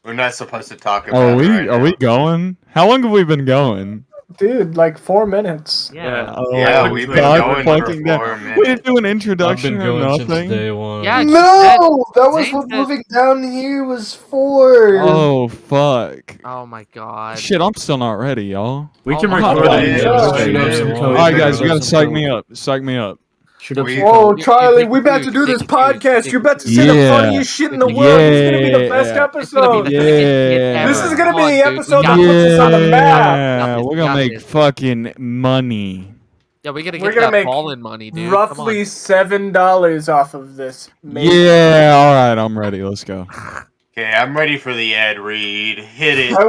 We're not supposed to talk Are about it right we now. going? How long have we been going? Dude, like 4 minutes. Yeah. Oh, Yeah, we've been God, going for fucking 4 We minutes. didn't do an I've introduction been or going since nothing. day one. Yeah, No, that was Zane what said- moving down here was for. Oh, fuck. Oh my god. Shit, I'm still not ready, y'all. We Oh can my record God. it. Yeah. Straight up some code. Alright, guys, you Straight up gotta some psych code. me up. Psych me up. Shoot up. Whoa, You- Charlie, you we about to think do you this think podcast. you You're about to think say the Yeah. funniest shit in the world. This is gonna be the best Yeah. It's gonna be episode. the second hit Yeah. ever. This is gonna Come be on, the dude. episode We that got puts us on the this. map. Yeah, this, we're we gonna got make this. fucking money. Yeah, we gotta We're get gonna that make ballin' money, dude. roughly $7 off of this. Maybe. Yeah, alright, I'm ready. Let's go. Okay, I'm ready for the ad read. Hit it. I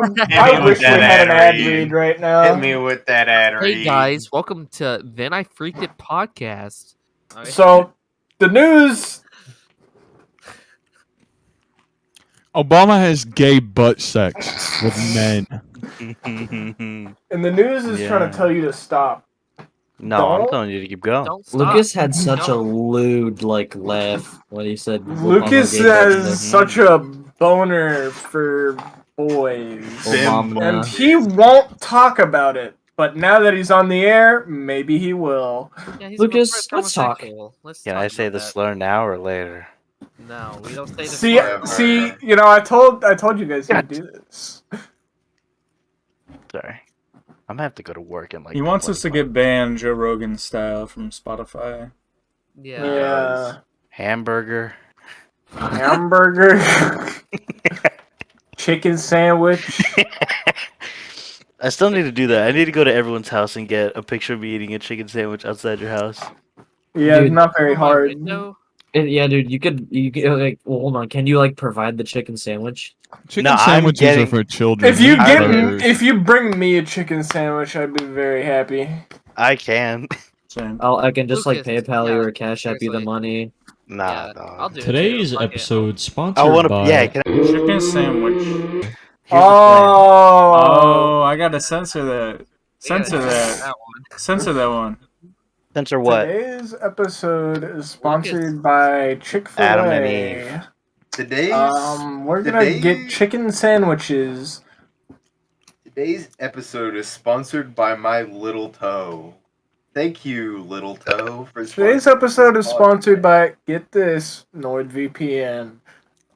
me wish with we that had an ad ad read. read right now. Hit me with that ad read. Hey guys, welcome to Then I Freaked It podcast. Alright. So, the news. Obama has gay butt sex with men. And the news is trying to tell you to stop. No, I'm Don't- telling you to keep going. Don't stop. Lucas had such a Don't. lewd laugh when he said Lucas Obama gave has us such a boner for boys. the And Obama. he won't talk about it. But now that he's on the air, maybe he will. Yeah, he's Lucas, a repressed let's talk. homosexual. Let's Can talk I say about the that. slur now or later? No, we don't say the See, slur. see, you know, I told you guys to do this. Sorry. I'm gonna have to go to work in like. He wants 20 us to minutes. get banned Joe Rogan style from Spotify. Yeah. Yeah. Hamburger. Hamburger. Chicken sandwich. I still need to do that. I need to go to everyone's house and get a picture of me eating a chicken sandwich outside your house. Yeah, Dude. it's not very From my hard. window? Yeah, dude, you could like. Well, hold on. Can you like provide the chicken sandwich? Chicken No, I'm sandwiches getting- are for children. If you not get, burgers. if you bring me a chicken sandwich, I'd be very happy. I can. Same. I can just like Lucas, PayPal you yeah, or Cash App you the seriously. money. Nah, Yeah, dog. I'll do it. Today's too. Fuck it. episode sponsored I want to. by. Yeah. Can I, Chicken sandwich. here's the plan. Oh, I gotta censor that. We gotta do that one. Censor that one. Censor what? Today's episode is sponsored by Chick-fil-A. Adam and Eve. Today's We're gonna Today's- get chicken sandwiches. today's episode is sponsored by my little toe. Thank you, little toe, for Today's sponsoring episode is this sponsored podcast. by, get this, NordVPN.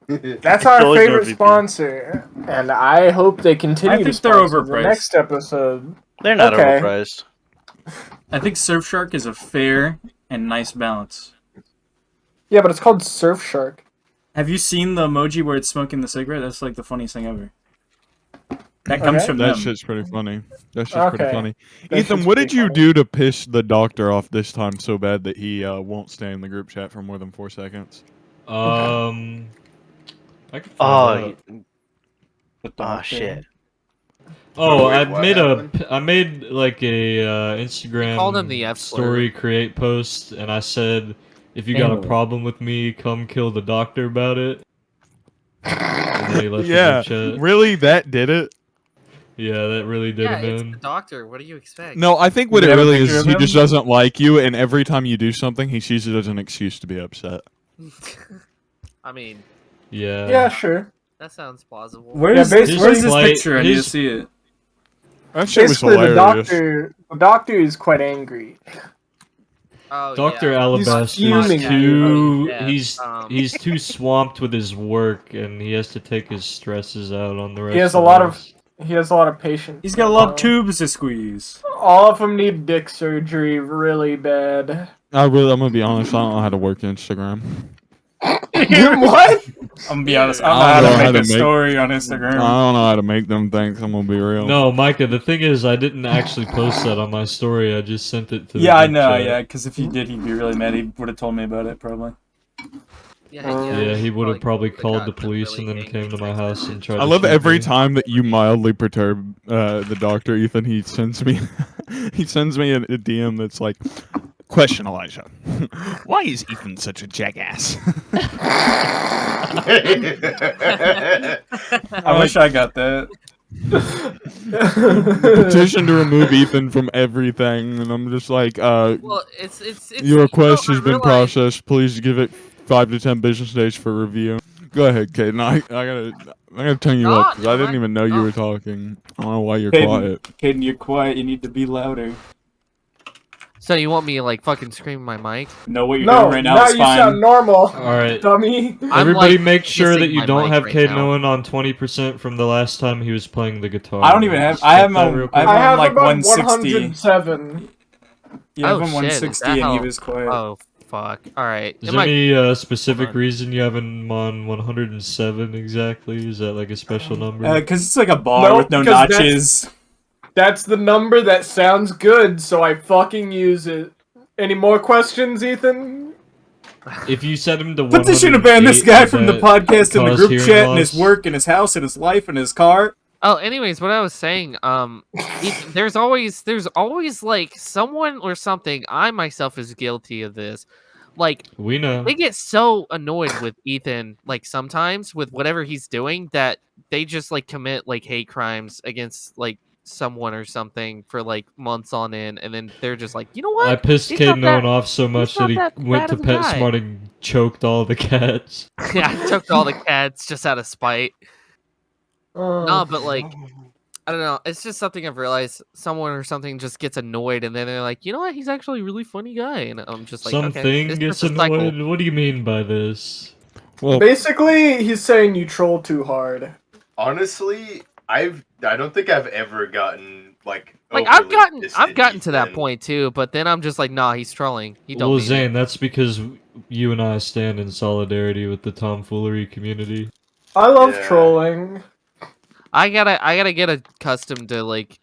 That's our always favorite NordVPN. sponsor, and I hope they continue I to think they're sponsor the overpriced. next episode. They're not Okay. overpriced. I think Surfshark is a fair and nice balance. Yeah, but it's called Surfshark. Have you seen the emoji where it's smoking the cigarette? That's like the funniest thing ever. That comes Okay. from That them. shit's pretty funny. That shit's pretty Okay. funny. That Ethan, shit's what pretty did you funny. do to piss the doctor off this time so bad that he won't stay in the group chat for more than 4 seconds? I can find Oh, out. oh shit. Oh, Wait, I what made happened? I made like a Instagram called him the F slur. story create post, and I said, if you got a Ew. problem with me, come kill the doctor about it. And then he left Yeah, the group chat. really? That did it? Yeah, that really did Yeah, him it's in. the doctor. What do you expect? No, I think what You it have a really picture is, of he him? just doesn't like you, and every time you do something, he sees it as an excuse to be upset. I mean, Yeah. Yeah, sure. that sounds plausible. Where's, Yeah, basically- where's this Like, picture? I need to his- see it. That shit was Basically, hilarious. the doctor is quite angry. Oh, Dr. yeah. Alabaster fuming is at too you. he's too swamped with his work, and he has to take his stresses out on the rest. He has a of lot of- us. He has a lot of patience. He's got a lot of tubes to squeeze. All of them need dick surgery really bad. I'm gonna be honest, I don't know how to work Instagram. What? I'm gonna be honest. I I don't know how don't know to how make a to make- story on I Instagram. don't know how to make them things, I'm gonna be real. No, Micah. The thing is, I didn't actually post that on my story. I just sent it to. The Yeah, I group know. chat. Yeah, because if he did, he'd be really mad. He would have told me about it probably. Yeah, he would have probably called the got police really and then angry came to my text house message. and tried. I to love shoot every me. time that you mildly perturb the doctor, Ethan. He sends me, he sends me a DM that's like, "Question, Elijah, why is Ethan such a jackass?" I wish I got that. Petition to remove Ethan from everything, and I'm just like, Well, it's your request I has been realize- processed. Please give it 5 to 10 business days for review. Go ahead, Caden. I gotta turn you up because I didn't even know you were talking. I don't know why you're quiet. Caden, you're quiet. You need to be louder. So you want me to like fucking scream in my mic? No, what you're No, doing right now now is you fine. sound normal. Alright. Dummy. Everybody like, make sure that kissing you my don't mic have right Caden now. Owen on 20% from the last time he was playing the guitar. I don't even have. Just I check have that him. real I quick. have I him have like about 160. 107. You have Oh, him shit, is 160, that and he how- was quiet. Oh fuck! All right. Is Am there I- any specific Hold on. reason you have him on 107 exactly? Is that like a special number? Because it's like a bar No, with no because notches. That's the number that sounds good, so I fucking use it. Any more questions, Ethan? If you set him to Put this shit to ban this 108, guy would from the that podcast in the cause group hearing chat, in his loss? work, in his house, in his life, in his car. Oh, anyways, what I was saying, there's always like someone or something. I myself is guilty of this. Like We know. they get so annoyed with Ethan, like sometimes with whatever he's doing, that they just like commit like hate crimes against like someone or something for like months on end, and then they're just like, you know what? I pissed He's not Caden that- Owen off so much not that he that went bad to of a guy. PetSmart and choked all the cats. Yeah, I took all the cats just out of spite. No, but like, I don't know. It's just something I've realized. Someone or something just gets annoyed, and then they're like, you know what? He's actually a really funny guy, and I'm just like, okay, Something it's gets just a cycle. annoyed? What do you mean by this? Well, Basically, he's saying you troll too hard. Honestly, I don't think I've ever gotten like I've overly pissed gotten at to that Ethan. point too, but then I'm just like, nah, he's trolling. He don't Well, mean it. Zane, that's because you and I stand in solidarity with the tomfoolery community. I love Yeah. trolling. I gotta get accustomed to like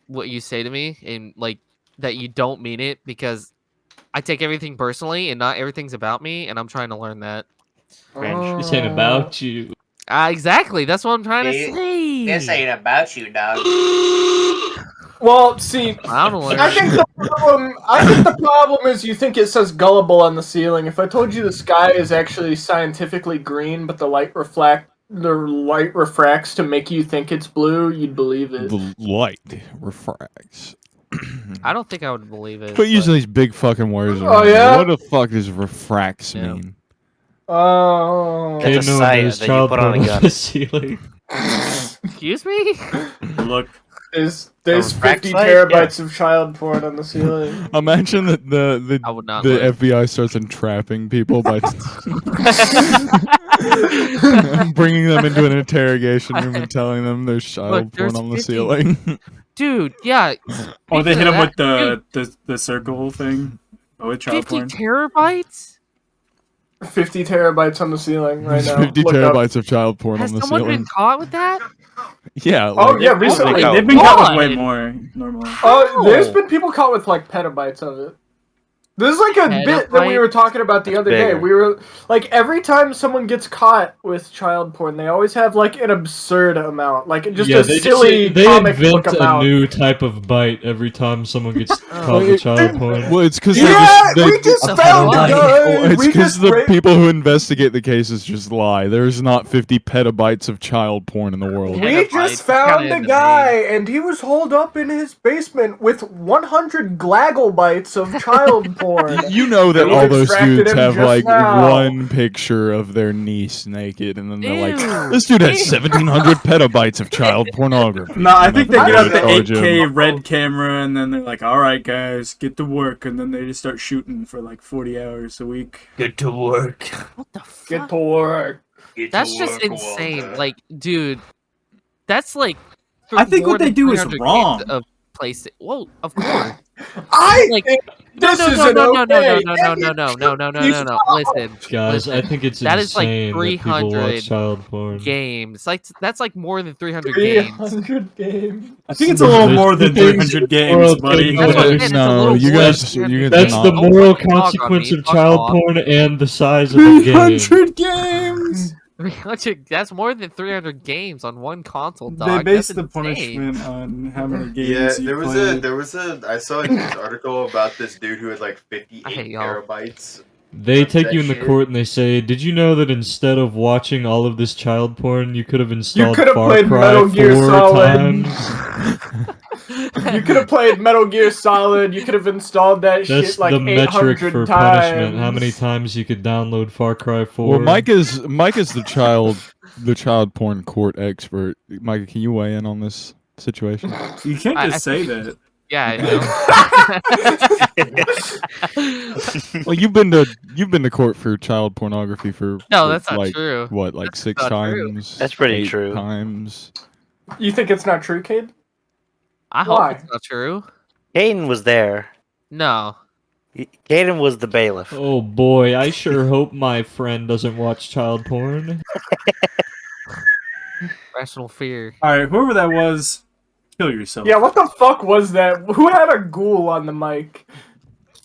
what you say to me, and like that you don't mean it, because I take everything personally and not everything's about me, and I'm trying to learn that. This ain't about you. Exactly. That's what I'm trying to say. This ain't about you, dog. Well, see, I don't learn. I think the problem is you think it says gullible on the ceiling. If I told you the sky is actually scientifically green, but the light refracts to make you think it's blue, you'd believe it. the light refracts. I don't think I would believe it. Quit using but- these big fucking words. Oh, around here. yeah? What the fuck does refracts Yeah. mean? Oh. That's a Caden Owen, sight there's that you child put on a porn gun. the ceiling. Excuse me? Look, There's refract 50 sight? terabytes of child porn on the ceiling. Imagine that I would not. the look. FBI starts entrapping people by bringing them into an interrogation room and telling them there's child there's porn on the 50 ceiling. Dude, yeah. oh, they speaking hit of him with that, the circle thing. Oh, with dude, child 50 porn. terabytes? 50 terabytes on the ceiling right There's now. 50 Look up. terabytes of child porn Has on the someone ceiling. been caught with that? Yeah. Oh, yeah, They've recently. been They've been caught with way Why? more normally. There's been people caught with like petabytes of it. This is like a bit that we were talking about the other day. bigger. We were like, every time someone gets caught with child porn, they always have like an absurd amount, like just a silly they comic book invent a amount. new type of bite every time someone gets caught Well, with child porn. Well, it's because Yeah, they we just a found a pedophilia. guy. it's We because just the ra- people who investigate the cases just lie. There's not 50 petabytes of child porn in the world. Yeah. We Petabytes, just it's found kinda a in the guy, and he was holed up in his basement with 100 glagglebytes of child porn. You know that We all those extracted dudes him have just like now. one picture of their niece naked, and then they're like, Ew. "This dude has Ew. 1,700 petabytes of child pornography." No, I think they And get then out the charge him. 8K red camera, and then they're like, "All right, guys, get to work," and then they just start shooting for like 40 hours a week. Get to work. What the fuck? Get to work. That's just insane. Like, dude, that's like. I think more what they than do is 300 wrong. games Of PlayStation. Well, of course. I Like, think No, this no, isn't no, no, no, okay. no, no, no, no, no, no, no, You no, no. Listen, Guys, I listen. think it's That is like insane that people 300 watch child porn. games. Like that's like more than 300 games. 300 games. I think it's a little more than The 300 games, world buddy. can That's what I'm saying, it's a No, little you more guys- than you 300 guys That's do the not. Don't moral fucking dog on consequence me, of fuck child off. porn and the size of the game. 300 games. 300. That's more than 300 games on one console, They dog. base That's the insane. punishment on how many games Yeah, you there was a I saw a news article about this dude who had like I 58 hate y'all. terabytes. They Of take that you in the shit. court and they say, "Did you know that instead of watching all of this child porn, you could have installed could have Far played Cry Metal Gear 4 Solid." times?" You could have played Metal Gear Solid. You could have installed that That's shit like the metric 800 for times. punishment. How many times you could download Far Cry 4? Well, Mike is the child porn court expert. Mike, can you weigh in on this situation? You can't I just say that. Yeah, I know. Well, you've been to court for child pornography for No, that's not like true. what, like That's 6 not true. times? That's pretty 8 true. times. You think it's not true, Cade? I Why? hope it's not true. Caden was there. No. Caden was the bailiff. Oh boy, I sure hope my friend doesn't watch child porn. Rational fear. All right, whoever that was, kill yourself. Yeah, what the fuck was that? Who had a ghoul on the mic?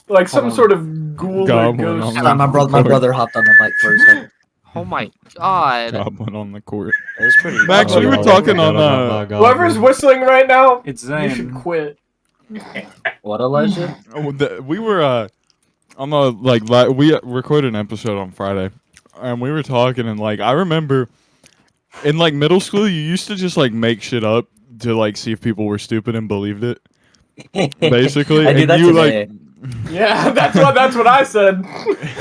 Like some sort of ghoul or Goblin ghost. on the My brother hopped on the mic first. Oh my god. Goblin on the court. It was pretty. Max, Oh, we were yeah, talking I on, forgot about my Whoever's goblin. whistling right now, It's you should Zane. quit. What, Elijah? We were on the we recorded an episode on Friday, and we were talking, and like I remember in like middle school, you used to just like make shit up to like see if people were stupid and believed it. Basically, I do and that you today. like. Yeah, that's what I said.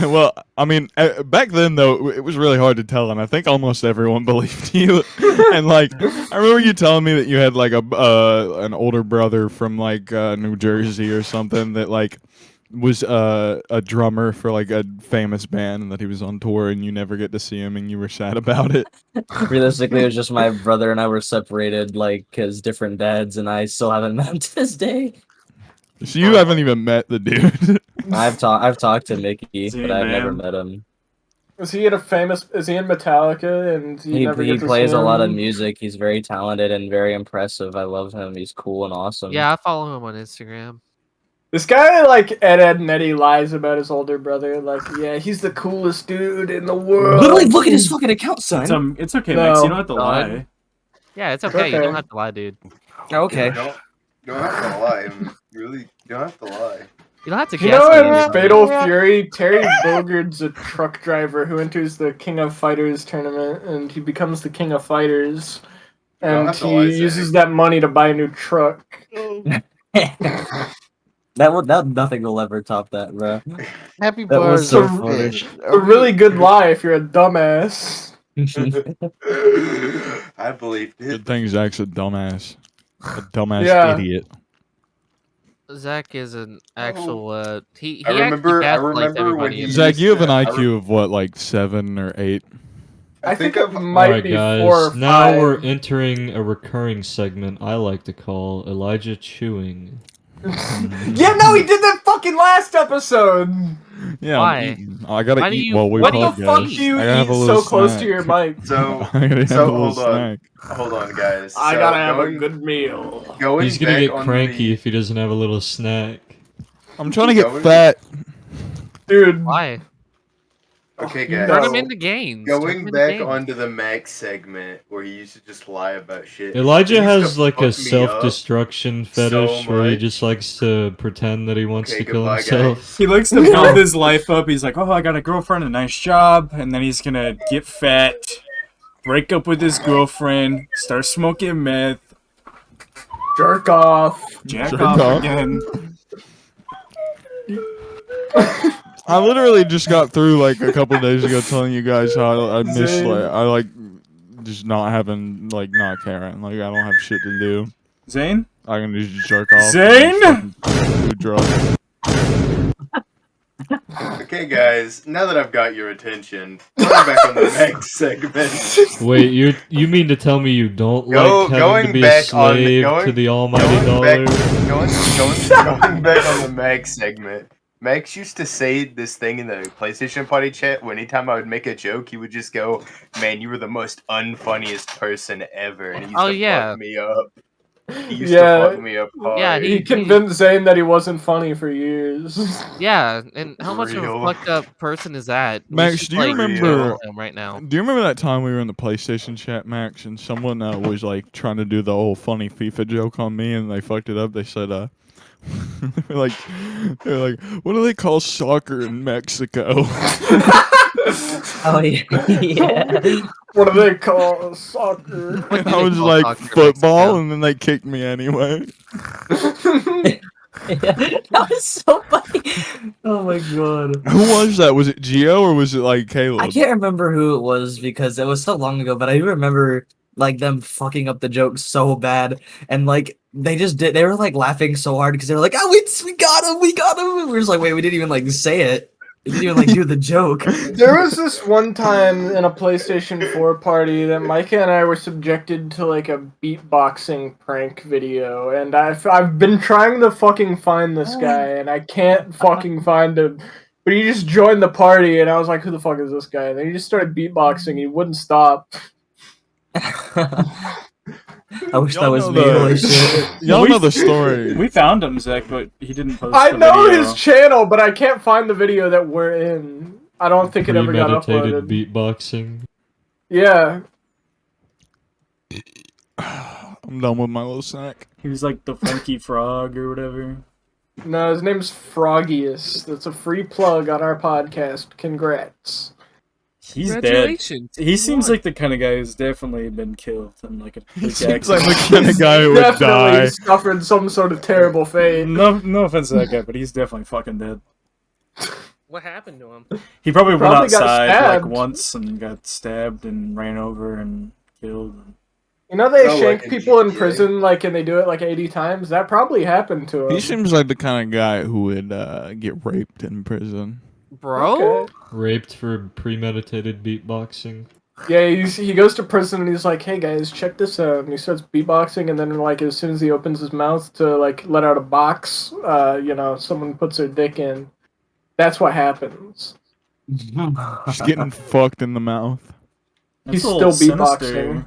Well, I mean, back then though, it was really hard to tell, and I think almost everyone believed you. And like, I remember you telling me that you had like an older brother from like New Jersey or something that like was a drummer for like a famous band, and that he was on tour, and you never get to see him, and you were sad about it. Realistically, it was just my brother and I were separated, like, because different dads, and I still haven't met him to this day. So you haven't even met the dude. I've talked to Mickey, See, but I've never man. met him. Is he in Metallica and you never He get to plays see a lot of him? music. He's very talented and very impressive. I love him. He's cool and awesome. Yeah, I follow him on Instagram. This guy, like Ed and Eddie, lies about his older brother. Like, yeah, he's the coolest dude in the world. Literally, look at his fucking account, son. It's okay, No. Max. You don't have to No, lie. Yeah, it's okay. You Okay. don't have to lie, dude. Okay. You don't have to lie. Really, you don't have to lie. You don't have to You guess. know, it, in dude. Fatal Fury, Terry Bogard's a truck driver who enters the King of Fighters tournament, and he becomes the King of Fighters, You don't and have to he lie, uses Zach. that money to buy a new truck. that nothing will ever top that, bro. Happy That was so birthday. funny. A really good lie if you're a dumbass. I believed it. Good thing Zach's a dumbass. A dumbass Yeah. idiot. Zach is an actual. He I remember when everybody. he- in- Zach, you have an I IQ of what, like 7 or 8? I think I've it might Alright, be guys. 4 or 5. Now we're entering a recurring segment I like to call Elijah Chewing. Yeah, no, he did that fucking last episode. Yeah, Why? I'm eating. I gotta Why do eat you- while we What podcast. the fuck do you I gotta have eat a so little close to snack. your mic? So, I gotta have so a little hold on. snack. Hold on, guys. I So, gotta have a going- good meal. Going He's gonna back get on cranky the- if he doesn't have a little snack. I'm trying to get Going- fat. Dude, Why? Okay, You guys. Turn know. him into games. Turn him Going into back games. onto the Max segment where he used to just lie about shit. Elijah He used has to like fuck me a up. self-destruction fetish where he much. just likes to pretend that he wants Okay, to kill goodbye, himself. guys. He likes to build his life up. He's like, oh, I got a girlfriend, a nice job, and then he's gonna get fat, break up with his girlfriend, start smoking meth, jerk off. jack Jerk off off. again. I literally just got through like a couple days ago telling you guys how I miss Zane. like just not having not caring. Like I don't have shit to do. Zane? I can just jerk off. Zane? and fucking do drugs. Okay, guys. Now that I've got your attention, going back on the Max segment. Wait, you mean to tell me you don't Go- like having going to be a back on- slave going- to the almighty dollar? Going back on the Max segment. Max used to say this thing in the PlayStation Party chat where anytime I would make a joke, he would just go, "Man, you were the most unfunniest person ever," and he used Oh, to yeah. fuck me up. He used Yeah. to fuck me up hard. Yeah, He convinced Zane that he wasn't funny for years. Yeah, and how much of a Real. fucked up person is that? We Max, should, do you like, remember- kill him right now? Do you remember that time we were in the PlayStation chat, Max, and someone was like trying to do the old funny FIFA joke on me, and they fucked it up? They said, they were like, what do they call soccer in Mexico? Oh yeah. Yeah. What do they call soccer? What And do I they was call like soccer in football, Mexico? and then they kicked me anyway. That was so funny. Oh my god. Who was that? Was it Gio or was it like Caleb? I can't remember who it was because it was so long ago, but I do remember like them fucking up the joke so bad, and like they were like laughing so hard because they were like, "Oh, we got him, we got him." And we were just like, "Wait, we didn't even like say it. We didn't even like do the joke." There was this one time in a PlayStation 4 party that Micah and I were subjected to like a beatboxing prank video, and I've been trying to fucking find this guy, and I can't fucking find him. But he just joined the party, and I was like, "Who the fuck is this guy?" And then he just started beatboxing. He wouldn't stop. I wish that Y'all was know me. the- Holy shit. Y'all know the story. We found him, Zach, but he didn't post I the know video. his channel, but I can't find the video that we're in. I don't think it ever got Premeditated uploaded. beatboxing. Yeah. I'm done with my little snack. He was like the funky frog or whatever. No, his name's Froggius. That's a free plug on our podcast. Congrats. He's dead. Congratulations. He seems like the kind of guy who's definitely been killed in like a He freak seems like accident. the kind of guy who would Definitely die. suffered some sort of terrible fate. No offense to that guy, but he's definitely fucking dead. What happened to him? He probably went Probably got outside like stabbed. once and got stabbed and ran over and killed. You know they Oh, shank like in people in GTA. prison like and they do it like 80 times? That probably happened to him. He seems like the kind of guy who would get raped in prison. Bro? Okay. Raped for premeditated beatboxing. Yeah, he goes to prison and he's like, "Hey guys, check this out." And he starts beatboxing, and then like as soon as he opens his mouth to like let out a box, someone puts their dick in. That's what happens. Just getting fucked in the mouth. He's That's a still little beatboxing. sinister.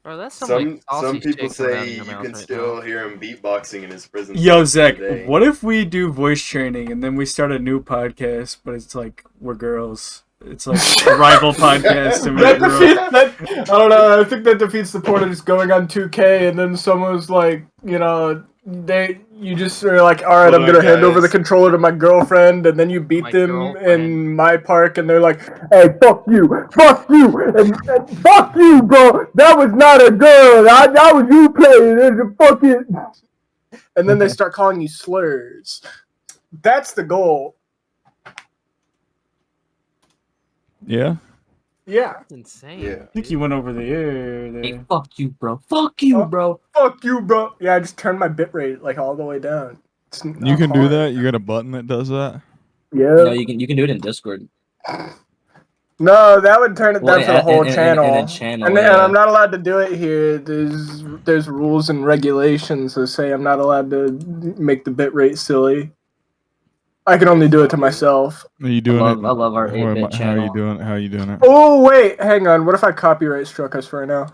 Bro, that's some Some like, saucy people shit coming out of say your you mouth can right still now. hear him beatboxing in his prison. Yo, cell Zach, today. what if we do voice training and then we start a new podcast, but it's like we're girls? It's like a rival podcast and we're That girls. defeat that I don't know. I think that defeats the point of just going on 2K and then someone's like, you just are like, all right, Hold I'm on, gonna hand over the guys. controller to my girlfriend, and then you beat My them girlfriend. in my park, and they're like, hey, fuck you, and fuck you, bro. That was not a girl. That was you playing. It's a fucking. And then they start calling you slurs. That's the goal. Yeah. Yeah. That's insane. Yeah. I think you went over the air Hey, there. fuck you, bro. Fuck you, Oh. bro. Fuck you, bro. Yeah, I just turned my bitrate like all the way down. It's You not can do hard. that? You got a button that does that? Yeah. No, you can do it in Discord. No, that would turn it Well, down for the whole in channel. a channel, And yeah. I'm not allowed to do it here. There's rules and regulations that say I'm not allowed to make the bitrate silly. I can only do it to myself. Are you doing it? I love our or am 8-bit I- How are channel. you doing it? How are you doing it? Oh wait, hang on. What if I copyright struck us right now?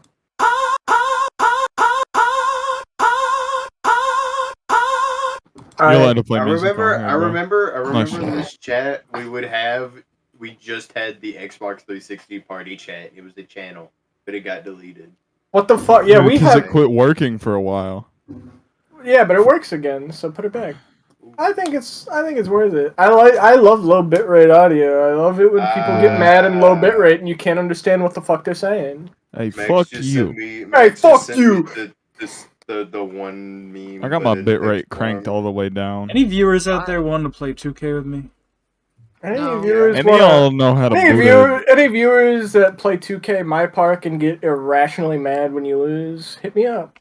You're allowed Alright. to play I music remember, on here, I bro. remember Nice. in this chat we just had the Xbox 360 party chat. It was the channel, but it got deleted. What the fuck? Yeah, we Because have. it quit working for a while. Yeah, but it works again. So put it back. I think it's worth it. I love low bitrate audio. I love it when people get mad in low bitrate and you can't understand what the fuck they're saying. Hey, Max fuck just you. sent me- Hey, Max just fuck sent you. me the one meme. I got my but bitrate it's cranked wrong. all the way down. Any viewers out there wanting to play 2K with me? Any No. viewers Any wanna- y'all know how to boot it? Any viewers that play 2K My Park and get irrationally mad when you lose, hit me up.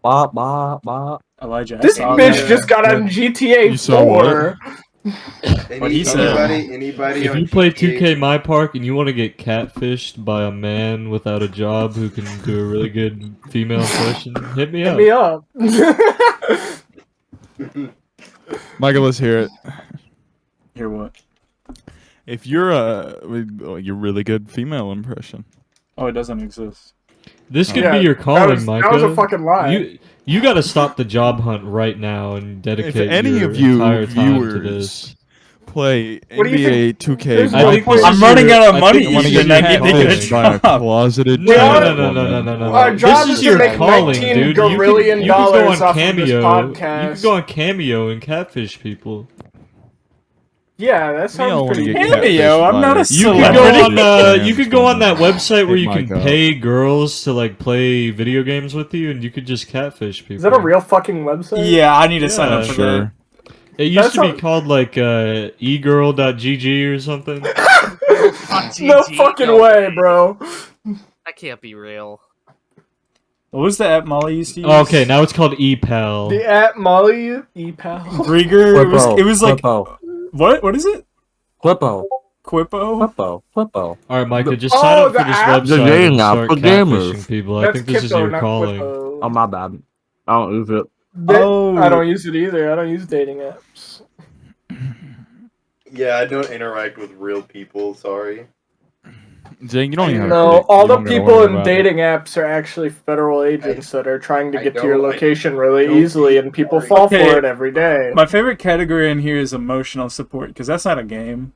Bop, bop, bop. Elijah, I This saw bitch that. just got on GTA You saw 4. What he said. Anybody If on you play GTA 2K My Park and you want to get catfished by a man without a job who can do a really good female impression, hit me Hit up. me up. Michael, let's hear it. Hear what? If you're you're really good female impression. Oh, it doesn't exist. This could Yeah, be your calling, that Micah. was a fucking lie. You got to stop the job hunt right now and dedicate If any your of you entire time to viewers this. play What do you NBA 2K, There's I no think point- this I'm is running your- out of I money, think want to this get is I your need to get a catfished by a job. closeted No, trans no, woman. no. Our job This is is to your make calling, $19 dude. gazillion You could go dollars on off of this Cameo. You podcast. could go on Cameo and catfish people. Yeah, that Me, I sounds wanna pretty get good. catfished Cameo, I'm by not a You could celebrity. go on. Fans You could go on that website where hit you can Mike up. pay girls to like play video games with you, and you could just catfish people. Is that a real fucking website? Yeah, I need to sign up Yeah, for Sure. It used That to be sounds- called like egirl.gg or something. No GG, fucking no way, bro. That can't be real. that. What was the app Molly used to use? Oh, okay, now it's called ePal. The at Molly ePal. Grieger. Quippo. It was like Quippo. what? What is it? Quippo. Quippo. Quippo. Quippo. All right, Micah, just Oh, sign up the for this app? The website dating and app start for gamers. catfishing people. I That's think this is Kippo, your not calling. Quippo. Oh, my bad. I don't use it. Oh. I don't use it either. I don't use dating apps. Yeah, I don't interact with real people. Sorry. Zane, you don't even have No, to, all you the don't gotta people worry in about it. dating apps are actually federal agents that are trying to I get to your don't- I location really don't easily, and people fall Okay. for it every day. My favorite category in here is emotional support because that's not a game.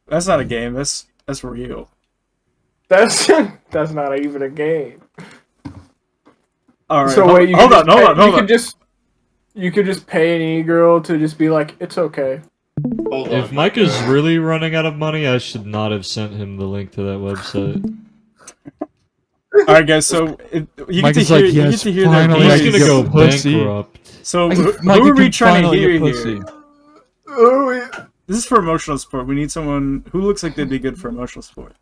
That's not a game. That's real. That's that's not even a game. All right. So wait, you hold could on, hold just on, pay- hold on. you could just pay an e-girl to just be like, it's okay. Hold If on. Mike is really running out of money, I should not have sent him the link to that website. All right, guys. So you Mike get is to hear. like, You get yes, to hear their finally, He's I voice. can gonna go get pussy. bankrupt. So Micah who are we can trying to finally hear get here? pussy. Oh, yeah. This is for emotional support. We need someone who looks like they'd be good for emotional support.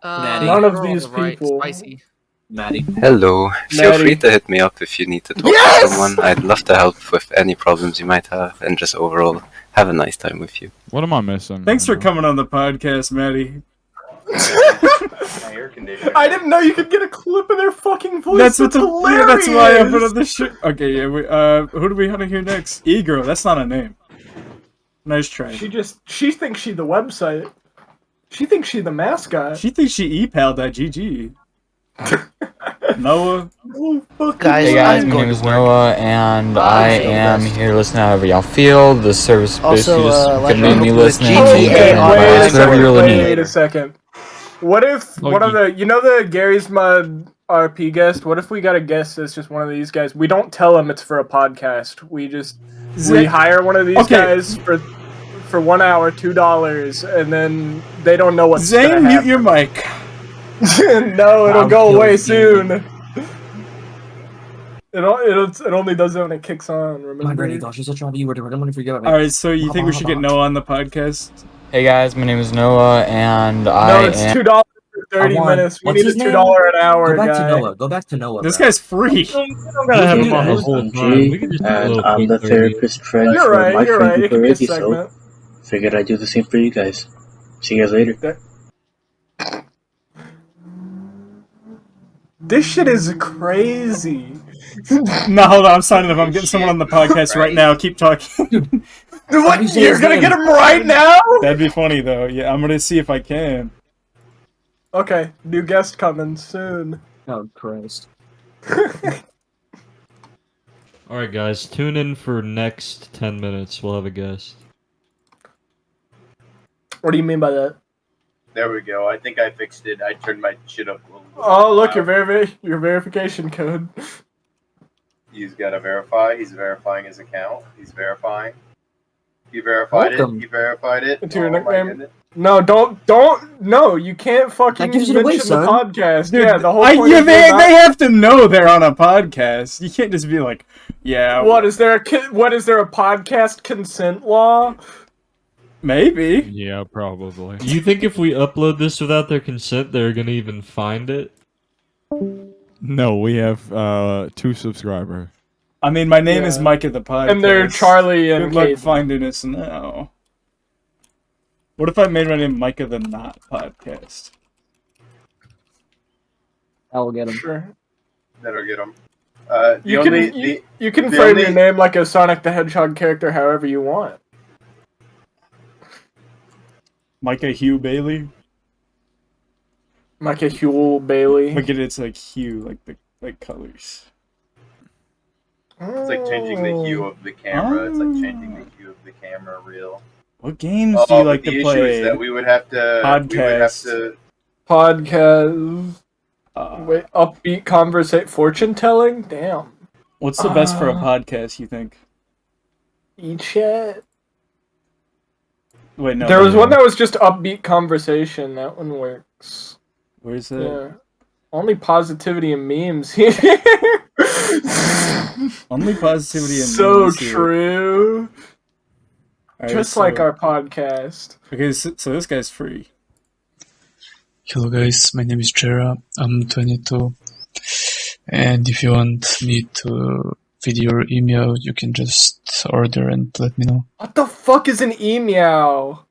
Maddie. None of you're on these the right, people. Spicy. Maddie. Hello. Feel Maddie. free to hit me up if you need to talk Yes! to someone. I'd love to help with any problems you might have and just overall have a nice time with you. What am I missing? Thanks for coming on the podcast, Maddie. My air conditioner. I didn't know you could get a clip of their fucking voice. That's what That's the hilarious. yeah, that's why I put up this shit. Okay, yeah. Who do we have here next? E-girl. That's not a name. Nice try. She thinks she the website. She thinks she the mascot. She thinks she epal.gg. Noah. Oh, fuck. Guys, Hey guys, I'm my going name is to work. Noah, and I so am best. here to listen however y'all feel. The service Also, basically just like, can leave me with listening. GTA You can on wait my a advise whatever you really second. Wait need. a second. What if one of the the Gary's Mud RP guest? What if we got a guest that's just one of these guys? We don't tell them it's for a podcast. We hire one of these guys for 1 hour, $2, and then they don't know what's Zane, gonna mute happen. your mic. No, it'll I'll go kill away you. soon. It only does it when it kicks on. My Remember? granny gosh, you're such a you. I don't want to forget about me. Alright, so you think we should get Noah on the podcast? Hey guys, my name is Noah, and No, I it's am. $2 for 30 I want- minutes. We what's need a his name? $2 an hour Go back guy. to Noah. Go back to Noah. This bro. guy's free. We don't gotta have him on the Guys, whole I'm time. We Jay, can just do a and little I'm quick the 30. therapist friend You're for right. my You're friend right. It group could be a already, so segment. figured I'd do the same for you guys. See you guys later. This shit is crazy. No, hold on, I'm signing up. I'm getting someone on the podcast right now. Keep talking. What? say You're his gonna name? get him right now? That'd be funny though. Yeah, I'm gonna see if I can. Okay, new guest coming soon. Oh Christ. Alright, guys, tune in for next 10 minutes. We'll have a guest. What do you mean by that? There we go. I think I fixed it. I turned my shit up a little. Oh, look, your verification code. He's got to verify. He's verifying his account. He's verifying. He verified Welcome. it. He verified it. Into your Oh, my nickname? goodness. No, no, you can't fucking That gives it mention away, the son. podcast. Dude, yeah, the whole point is they we're not- have to know they're on a podcast. You can't just be like, yeah. What is there? What is there a podcast consent law? Maybe. Yeah, probably. You think if we upload this without their consent, they're gonna even find it? No, we have 2 subscribers. I mean, my name is Yeah. Mike at the podcast. And they're Charlie and Good luck Kate. finding us now. What if I made my name Micah the Not Podcast? I'll get him. Sure. That'll get him. You can the frame only- your name like a Sonic the Hedgehog character however you want. Micah Hugh Bailey? Like a Huel Bailey. Look at it, it's like hue, like the colors. It's like changing the hue of the camera. It's like changing the hue of the camera reel. What games do you like the to issue play? is that we would have to Podcast. Podcast. Uh, Wait, upbeat conversation. Fortune telling? Damn. What's the best for a podcast, you think? Eat shit. Wait, no. There was one that was just upbeat conversation. That one works. Where's that? Yeah. Only positivity and memes here. Only positivity and so memes here. true. Alright, Just like our podcast. Okay, so this guy's free. Hello guys, my name is Jera, I'm 22, and if you want me to feed your email, you can just order and let me know. What the fuck is an email?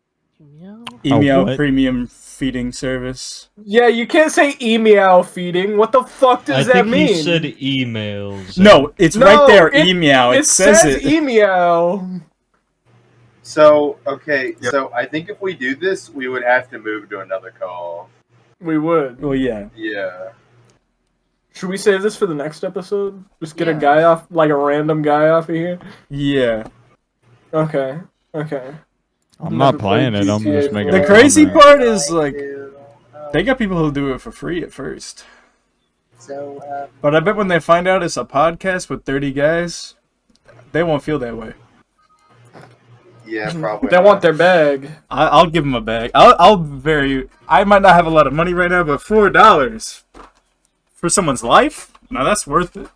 Email what? premium feeding service. Yeah, you can't say email feeding. What the fuck does I that think mean? he said emails. No, it's No, right there. it- Email. It says it. email. So, okay, so I think if we do this, we would have to move to another call. We would. Well, yeah. Yeah. Should we save this for the next episode? Just get a Yeah. guy off, like a random guy off of here? Yeah. Okay. Okay. I'm not Never played playing it. I'm just GTA making. The a crazy comment. part is like they got people who do it for free at first. So, But I bet when they find out it's a podcast with 30 guys, they won't feel that way. yeah, probably. They want their bag. I'll give them a bag. I might not have a lot of money right now, but $4 for someone's life? Now that's worth it.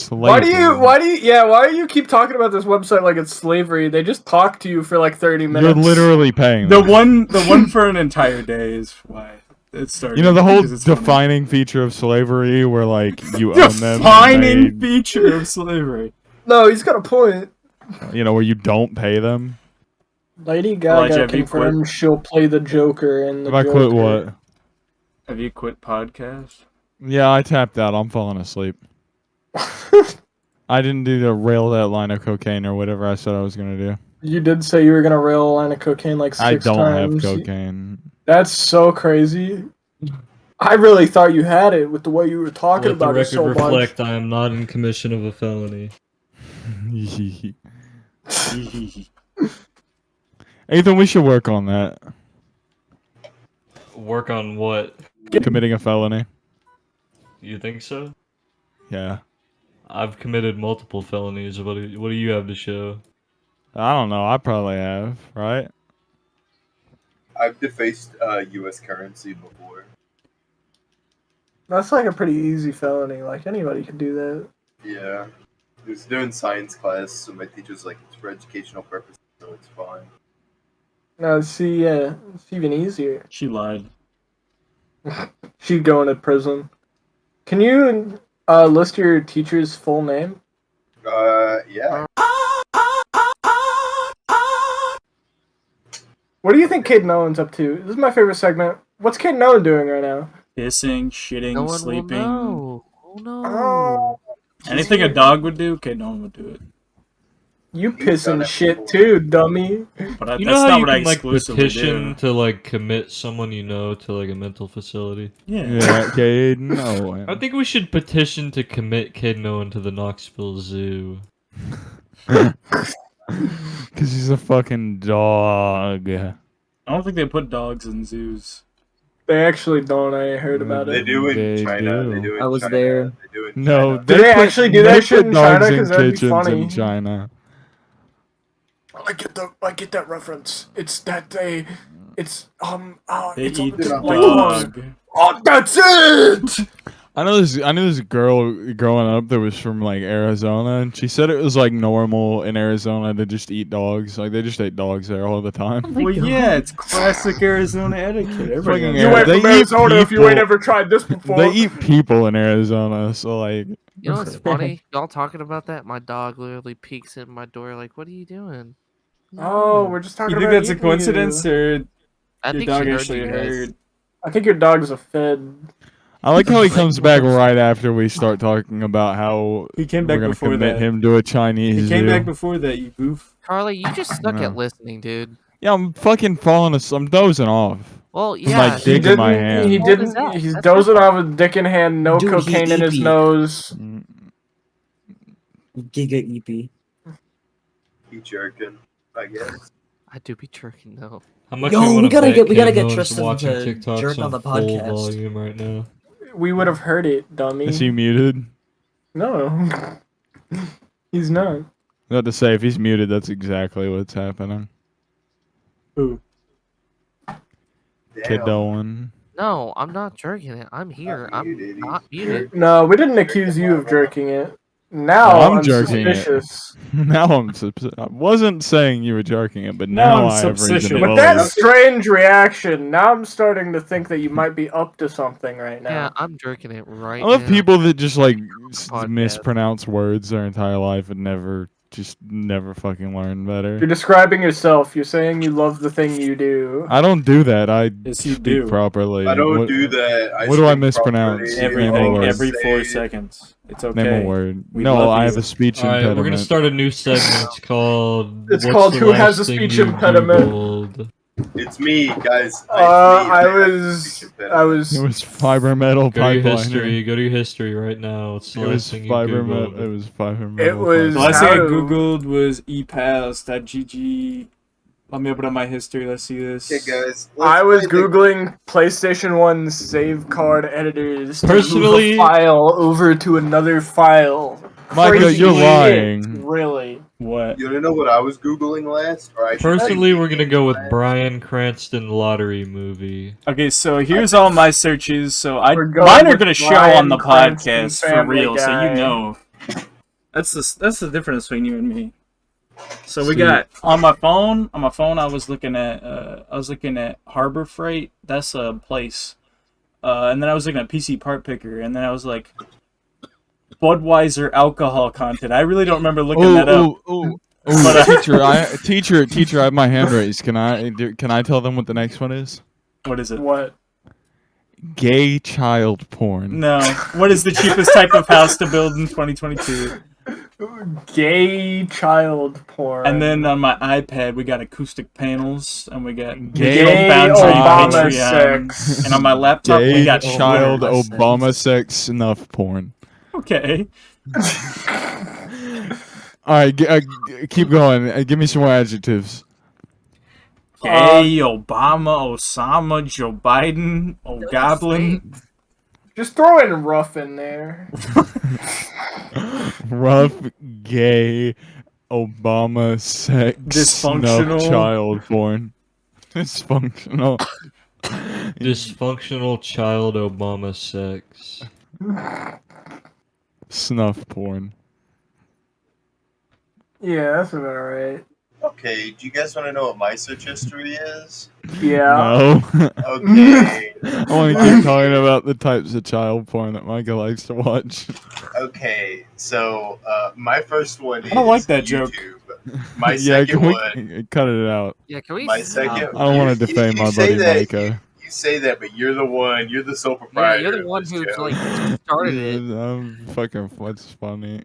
Why do Slavery. why do you keep talking about this website like it's slavery? They just talk to you for like 30 You're minutes. literally paying The them. one for an entire day is why it started. You know the whole because it's funny. defining feature of slavery, where like you own them. and Defining feature of slavery. No, he's got a point. you know, where you don't pay them. Lady Elijah, Gaga have you quit? confirmed she'll play the Joker in the If I Joker. quit what? Have you quit podcast? Yeah, I tapped out. I'm falling asleep. I didn't do the rail that line of cocaine or whatever I said I was gonna do. You did say you were gonna rail a line of cocaine like 6 I don't times. have cocaine. That's so crazy. I really thought you had it with the way you were talking Let the about it record so reflect I am not in commission of a felony. Ethan, we should work on that. Work on what? Committing a felony. You think so? Yeah. I've committed multiple felonies. What do you have to show? I don't know. I probably have, right? I've defaced U.S. currency before. That's like a pretty easy felony. Like anybody can do that. Yeah. I was doing science class, so my teacher's like, it's for educational purposes, so it's fine. No, see, yeah, it's even easier. She lied. She'd go into prison. Can you list your teacher's full name? Yeah. What do you think Caden Owen's up to? This is my favorite segment. What's Caden Owen doing right now? Pissing, shitting, No one sleeping. will know. Oh no. Oh, Anything a dog would do, okay, no one would do it. you He's done pissing it shit before. too, dummy. But You that's know how not you what I can like exclusively petition do. to like commit someone you know to like a mental facility? Yeah. Yeah, Cade, no. I think we should petition to commit Kid Noah to the Knoxville Zoo. Because he's a fucking dog. I don't think they put dogs in zoos. They actually don't. I heard about They it. do in They China. do. They do in I was China. there. They do in No, China. Do they actually do that they shit put in dogs China? 'Cause that'd be kitchens funny. in China. I get that reference. It's that they. It's They it's on eat the the tip of my tongue. dog. Oh, that's it. I know this girl growing up that was from like Arizona, and she said it was like normal in Arizona to just eat dogs. Like they just ate dogs there all the time. Well, yeah, it's classic Arizona etiquette. Everybody Fucking knows You Yeah, ain't they from eat Arizona if you ain't people. ever tried this before. They eat people in Arizona, so like You know what's funny? Y'all talking about that? My dog literally peeks in my door like, "What are you doing?" Oh, we're just talking You think about that's a eating coincidence, you. or I your think dog she heard actually you guys. heard? I think your dog's a fed. I like how he comes back right after we start talking about how He came we're back gonna before commit that. him to a Chinese He came zoo. back before that, you goof. Charlie, you just suck Yeah. at listening, dude. Yeah, I'm fucking falling asleep. I'm dozing off. Well, With yeah. my He dick in my didn't. hand. He How old is didn't. that? He's That's dozing different. off with dick in hand, no Dude, he cocaine in his EP. nose. Giga EP. He jerking, I guess. I do be jerking though. How much Yo, we, we gotta get Kid Noah's Tristan watching to TikToks jerk on the full podcast. volume right now. We would have heard it, dummy. Is he muted? No, he's not. Not to say if he's muted, that's exactly what's happening. Ooh. Kid Dolan. No, I'm not jerking it. I'm here. I'm not muted. No, we didn't accuse you of jerking it. Now Well, I'm I'm jerking it. suspicious. Now I wasn't saying you were jerking it, but Now now I'm I have reason to suspicious. With believe. that strange reaction, now I'm starting to think that you might be up to something right Yeah, now. I'm jerking it right I love now. people that just like Podcast. mispronounce words their entire life and never fucking learn better. You're describing yourself. You're saying you love the thing you do. I don't do that. I Yes, you speak do. properly. I don't What- do that. What do I speak mispronounce? properly. Name a Everything word. every 4 Say- seconds. It's okay. Name a word. We No, love I you. have a speech All right, impediment. we're gonna start a new segment. It's called. It's What's called the Who Has Last a Thing Speech You Impediment? Googled? It's me, guys. I It was. was fiber metal Go to your pipeliner. history. Go to your history right now. What's the It last was thing you fiber googled? metal. It was fiber metal. was- The pipeline. last thing I How to- googled was epass.gg. Let me open up my history. Let's see this. Okay, guys. I was play the- googling PlayStation 1 save card editors to Personally- move a file over to another file. Micah, Crazy you're shit, lying. Really? What? You wanna know what I was googling last? Or I should Personally, say we're gonna go with last? Bryan Cranston lottery movie. Okay, so here's all my searches. So We're going mine are with gonna show Bryan on the Cranston, podcast for Family real, so Guy. you know. That's the difference between you and me. So we See- got on my phone. On my phone, I was looking at Harbor Freight. That's a place. And then I was looking at PC Part Picker, and then I was like, Budweiser alcohol content. I really don't remember looking that up. But, Teacher, I have my hand raised. Can I tell them what the next one is? What is it? What? Gay child porn. No. What is the cheapest type of house to build in 2022? Gay child porn. And then on my iPad, we got acoustic panels, and we got Gay Digital Boundary Obama Patreon. sex. And on my laptop, we Gay got child Twitter. Obama sex snuff porn. Okay. All right, keep going. Give me some more adjectives. Gay, Obama, Osama, Joe Biden, Goblin. Just throw in rough in there. Rough, gay, Obama sex, Dysfunctional. snuff child porn. Dysfunctional. Dysfunctional child Obama sex. Snuff porn. Yeah, that's about right. Okay, do you guys want to know what my search history is? Yeah. No. Okay. I want to keep talking about the types of child porn that Micah likes to watch. Okay, so my first one is I don't like that joke. YouTube. My Yeah, second can one. we cut it out? Yeah, can we? My stop? second. I don't want you- to defame you my say buddy that- Micah. You say that, but you're the one. You're the sole Yeah, proprietor. you're the of one this who joke. like started it. Fucking, what's funny?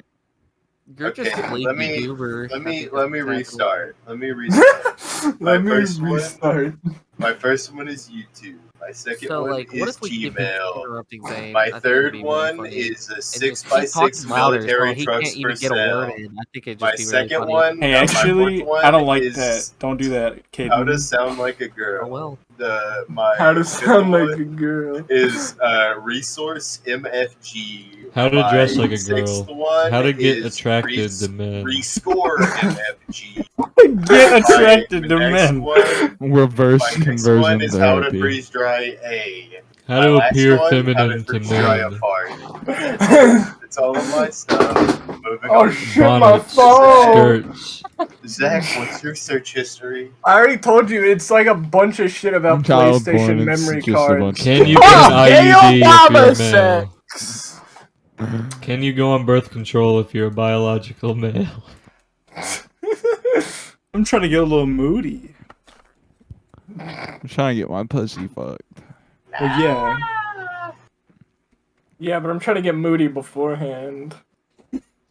You're just Okay, a let me- lazy goober. Let I me think let me that's exactly restart. Let me restart. Let me first one- restart. My first one is YouTube. My second So, one like, what is if we keep Gmail. interrupting Zane? My I think it'd third be really one funny. is a And 6x6 just keep talking louder, so military he trucks can't for even get a word sale. in. I think it'd My just be really second funny. one. Hey, my actually, fourth one I don't like is that. Don't do that, Caden. How to sound like a girl. Oh well. My How to fifth sound like one a girl. is resource MFG. How to My dress like a sixth girl. one How to get is attracted to men. Rescore MFG. Get attracted to My next men. one- Reverse My next conversion one is how to therapy. freeze dry A. How My to last appear one, how feminine to freeze dry a men. fart. That's all of my stuff. Moving Oh on. shit, my Bonnets, phone! skirts. Zach, what's your search history? I already told you, it's like a bunch of shit about Child PlayStation porn, it's memory just a cards. bunch of Can you stuff. get Ah, an gay IUD if Obama you're a male? sex! Can you go on birth control if you're a biological male? I'm trying to get a little moody. I'm trying to get my pussy fucked. Well, yeah. Yeah, but I'm trying to get moody beforehand.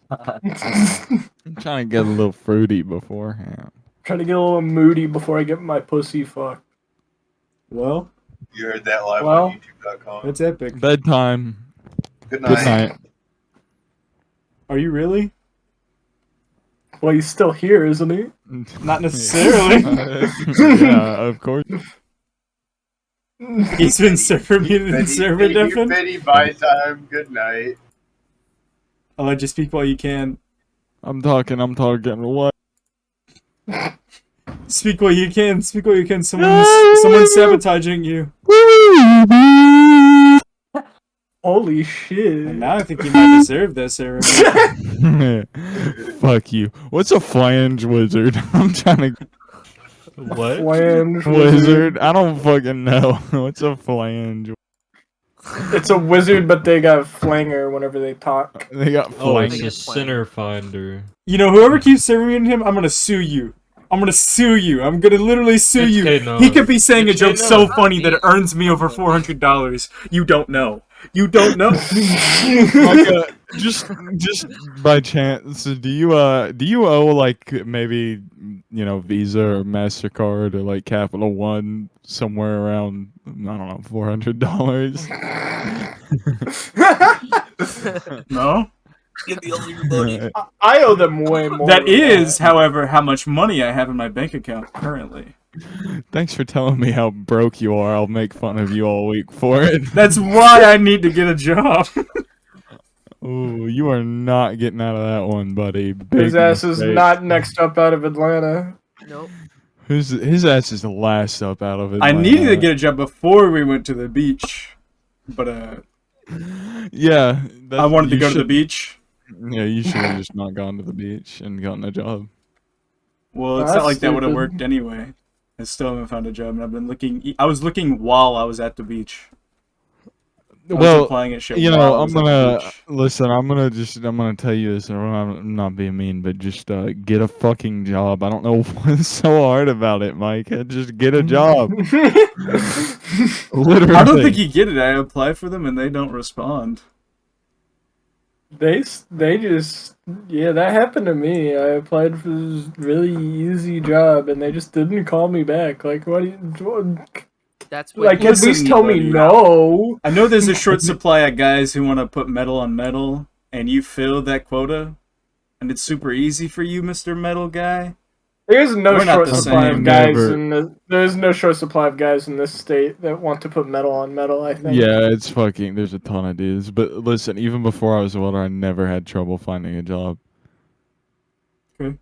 I'm trying to get a little fruity beforehand. Trying to get a little moody before I get my pussy fucked. Well, You heard that live Well, on YouTube.com. that's epic. Bedtime. Good Good night. Are you really? Well, he's still here, isn't he? Not necessarily. Yeah, of course. He's been server muted and server deafened. Betty, bye time. Good night. I'll let you speak while you can. I'm talking. What? Speak what you can. Speak what you can. Someone's sabotaging you. Holy shit. And now I think you might deserve this, Eric. Fuck you. What's a flange wizard? I'm trying to. What? Flange Wizard? I don't fucking know. What's a flange? It's a wizard, but they got flanger whenever they talk. They got Oh, it's flange. a center finder. You know, whoever keeps serving him, I'm gonna sue you. I'm gonna sue you. I'm gonna literally sue you. Okay, no. He could be saying a joke no. so funny that it earns me over $400. You don't know. You don't know. Like, just by chance, do you owe like maybe Visa or MasterCard or like Capital One somewhere around I don't know $400? No. I owe them way more. That than is, however, how much money I have in my bank account currently. Thanks for telling me how broke you are. I'll make fun of you all week for it. That's why I need to get a job. Ooh, you are not getting out of that one, buddy. His Big ass is mistake. not next up out of Atlanta. Nope. His ass is the last up out of it. I needed to get a job before we went to the beach, but Yeah, I wanted to go to the beach. Yeah, you should have just not gone to the beach and gotten a job. Well, it's not like that would have worked anyway. I still haven't found a job, and I've been looking. I was looking while I was at the beach. I was applying at shit while I I'm was at the gonna beach. listen. I'm gonna tell you this, and I'm not being mean, but just get a fucking job. I don't know what's so hard about it, Mike. Just get a job. Literally. I don't think you get it. I apply for them and they don't respond. They just that happened to me. I applied for this really easy job and they just didn't call me back. Like what? That's like at Listen, least tell me buddy. no. I know there's a short supply of guys who want to put metal on metal, and you filled that quota, and it's super easy for you, Mr. Metal Guy. There's no We're not short the supply same. of guys Never. there's no short supply of guys in this state that want to put metal on metal, I think. Yeah, it's fucking. There's a ton of dudes, but listen. Even before I was a welder, I never had trouble finding a job. Okay.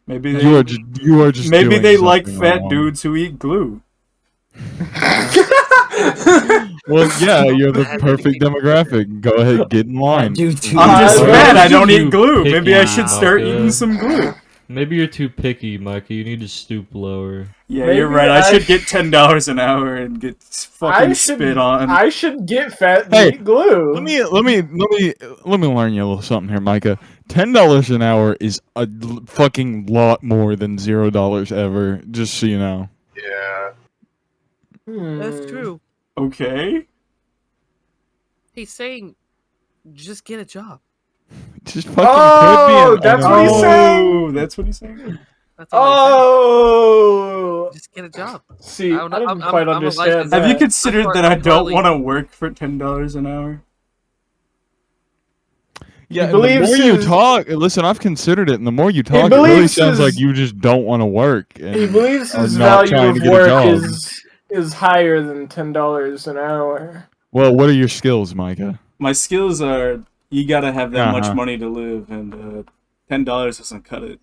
Maybe You are just. maybe doing they like something fat wrong. dudes who eat glue. Well, yeah, you're the perfect demographic. Go ahead, get in line. Dude, I'm just Why fat. are I don't you eat glue. picky, Maybe I should start Micah? eating some glue. Maybe you're too picky, Micah. You need to stoop lower. Yeah, Maybe you're right. I I should get $10 an hour and get fucking spit on. I should get fat and Hey, eat glue. Let me learn you a little something here, Micah. $10 an hour is a fucking lot more than $0 ever. Just so you know. Yeah. That's true. Okay. He's saying, just get a job. Just fucking Oh, could be an that's what he's unemployed- saying? Oh, that's what he's saying? That's all Oh, just get a job. see, I I'm not- didn't I'm- quite I'm a understand licensed- that. Have you considered that I don't partly- want to work for $10 an hour? Yeah, He and the believes more you his- talk, listen, I've considered it, and the more you talk, it really believes sounds his- like you just don't want to work. And He believes are his not value trying to of get a work job. is higher than $10 an hour. Well, what are your skills, Micah? My skills are you gotta have that much Uh-huh. money to live, and $10 doesn't cut it.